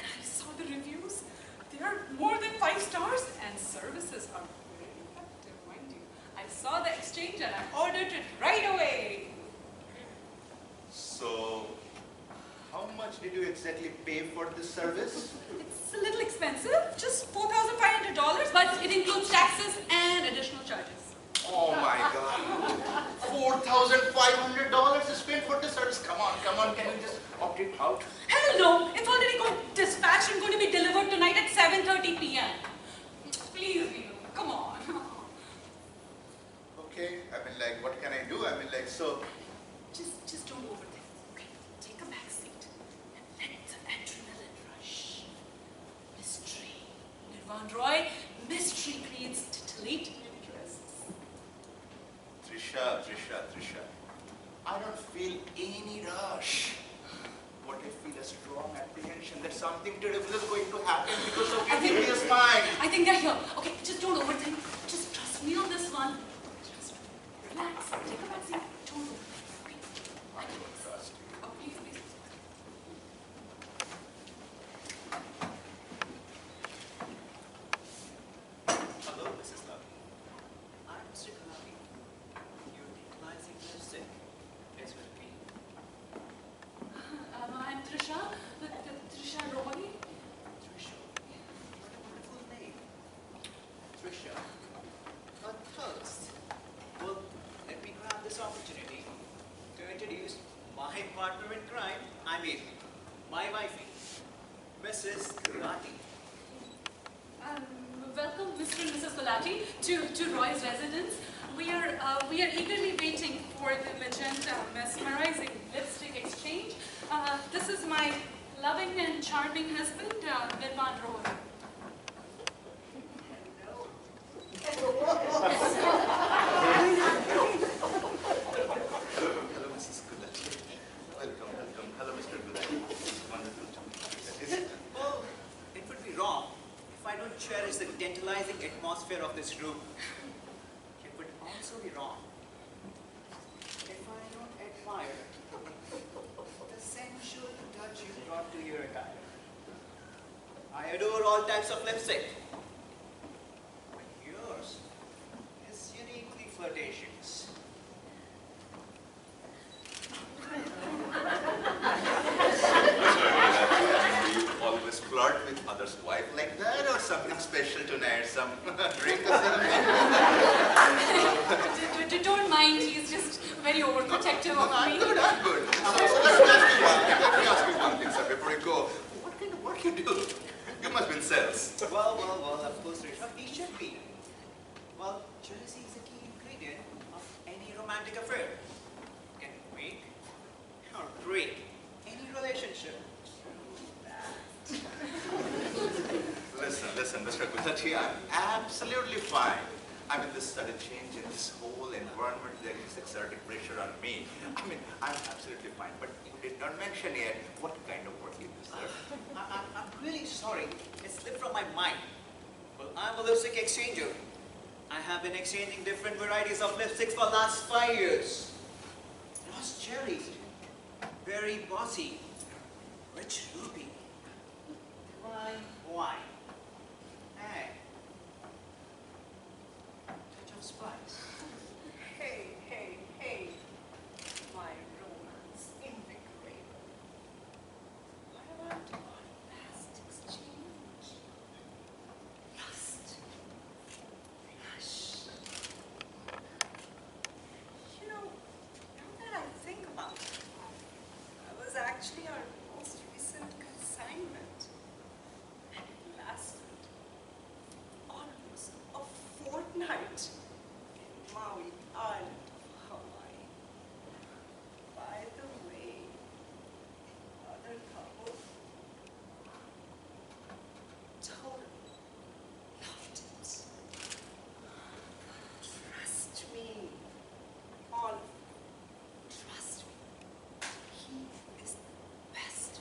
[SPEAKER 5] I saw the reviews. They are more than 5 stars and services are very effective, mind you. I saw the exchange and I ordered it right away.
[SPEAKER 9] So, how much did you exactly pay for this service?
[SPEAKER 5] It's a little expensive, just $4,500, but it includes taxes and additional charges.
[SPEAKER 9] Oh my God. $4,500 to spend for this service. Come on, can you just opt it out?
[SPEAKER 5] Hell no! It's already got dispatched and going to be delivered tonight at 7:30 p.m. Please, Vinu, come on.
[SPEAKER 9] Okay, what can I do? So...
[SPEAKER 5] Just don't overthink, okay? Take a back seat and let the adrenaline rush. Mystery. Nirvan Roy, mystery creates titillating interests.
[SPEAKER 9] Trisha. I don't feel any rush. What I feel a strong apprehension that something terrible is going to happen because of your mind.
[SPEAKER 5] I think they're here. Okay, just don't overthink. Just trust me on this one. Just relax. Take a back seat. Don't overthink. Okay?
[SPEAKER 9] I don't trust you.
[SPEAKER 5] Oh, please.
[SPEAKER 10] Hello, Mrs. Love. I'm Mr. Kalabi. You're utilizing lipstick. Yes, with me.
[SPEAKER 5] I'm Trisha. Trisha Roy.
[SPEAKER 10] Trisha. What a wonderful name. Trisha. A toast. Well, let me grab this opportunity to introduce my partner in crime. My wifey, Mrs. Gulati.
[SPEAKER 5] Welcome, Mr. and Mrs. Kolati, to Roy's residence. We are eagerly waiting for the magenta, mesmerizing lipstick exchange. This is my loving and charming husband, Nirvan Roy.
[SPEAKER 9] Hello, Mrs. Gulati. Welcome. Hello, Mr. Gulati. Wonderful to meet you.
[SPEAKER 10] Well, it would be wrong if I don't cherish the tantalizing atmosphere of this room. It would also be wrong if I don't admire the sensual touch you brought to your attire. I adore all types of lipstick, but yours is uniquely flirtatious.
[SPEAKER 9] Do you always flirt with others' wife like that or something special tonight? Some drink or something?
[SPEAKER 5] Don't mind, he's just very overprotective of me.
[SPEAKER 9] I'm good. Let me ask you one thing, sir, before you go. What kind of work you do? You must be in sales.
[SPEAKER 10] Well, of course, Risha, we should be. Well, jealousy is a key ingredient of any romantic affair. It can make or break any relationship.
[SPEAKER 9] Listen, Mr. Gulati, I'm absolutely fine. This sudden change in this whole environment, there is exerting pressure on me. I'm absolutely fine. But you did not mention yet what kind of work you do, sir.
[SPEAKER 10] I'm really sorry. It slipped from my mind. Well, I'm a lipstick exchanger. I have been exchanging different varieties of lipsticks for the last 5 years. Lost cherry, very bossy, rich ruby, divine wine, and spice. Hey, hey, hey, my romance invigorator. What about our last exchange? Lust, rush. You know, now that I think about it, that was actually our most recent consignment. And it lasted almost a fortnight in Maui Island of Hawaii. By the way, the other couple totally loved it. Trust me, all of you, trust me. He is the best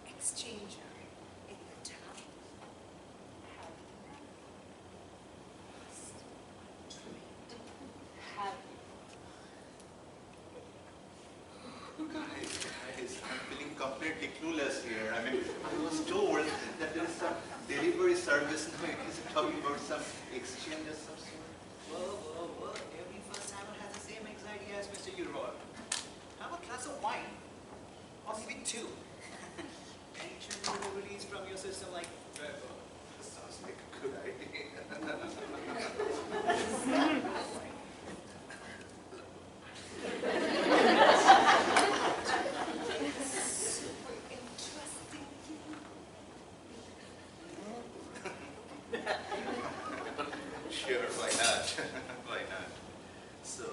[SPEAKER 10] exchanger in the town. Have you must have you?
[SPEAKER 9] Guys, I'm feeling completely clueless here. I mean, I was told that there is some delivery service. No, is it talking about some exchange of some sort?
[SPEAKER 10] Whoa. Every first timer has the same anxiety as Mr. Uroy. Have a glass of wine. Or maybe two. And remove the release from your system like Trevor.
[SPEAKER 9] This sounds like a good idea.
[SPEAKER 10] Super interesting.
[SPEAKER 9] Sure, why not? Why not? So,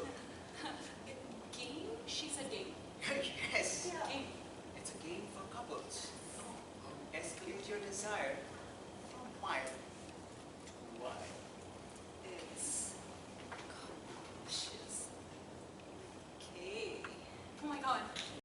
[SPEAKER 5] Game? She's a game.
[SPEAKER 10] Yes, game. It's a game for couples. Escalate your desire from mild to wild. It's conscious. Okay.
[SPEAKER 5] Oh my god.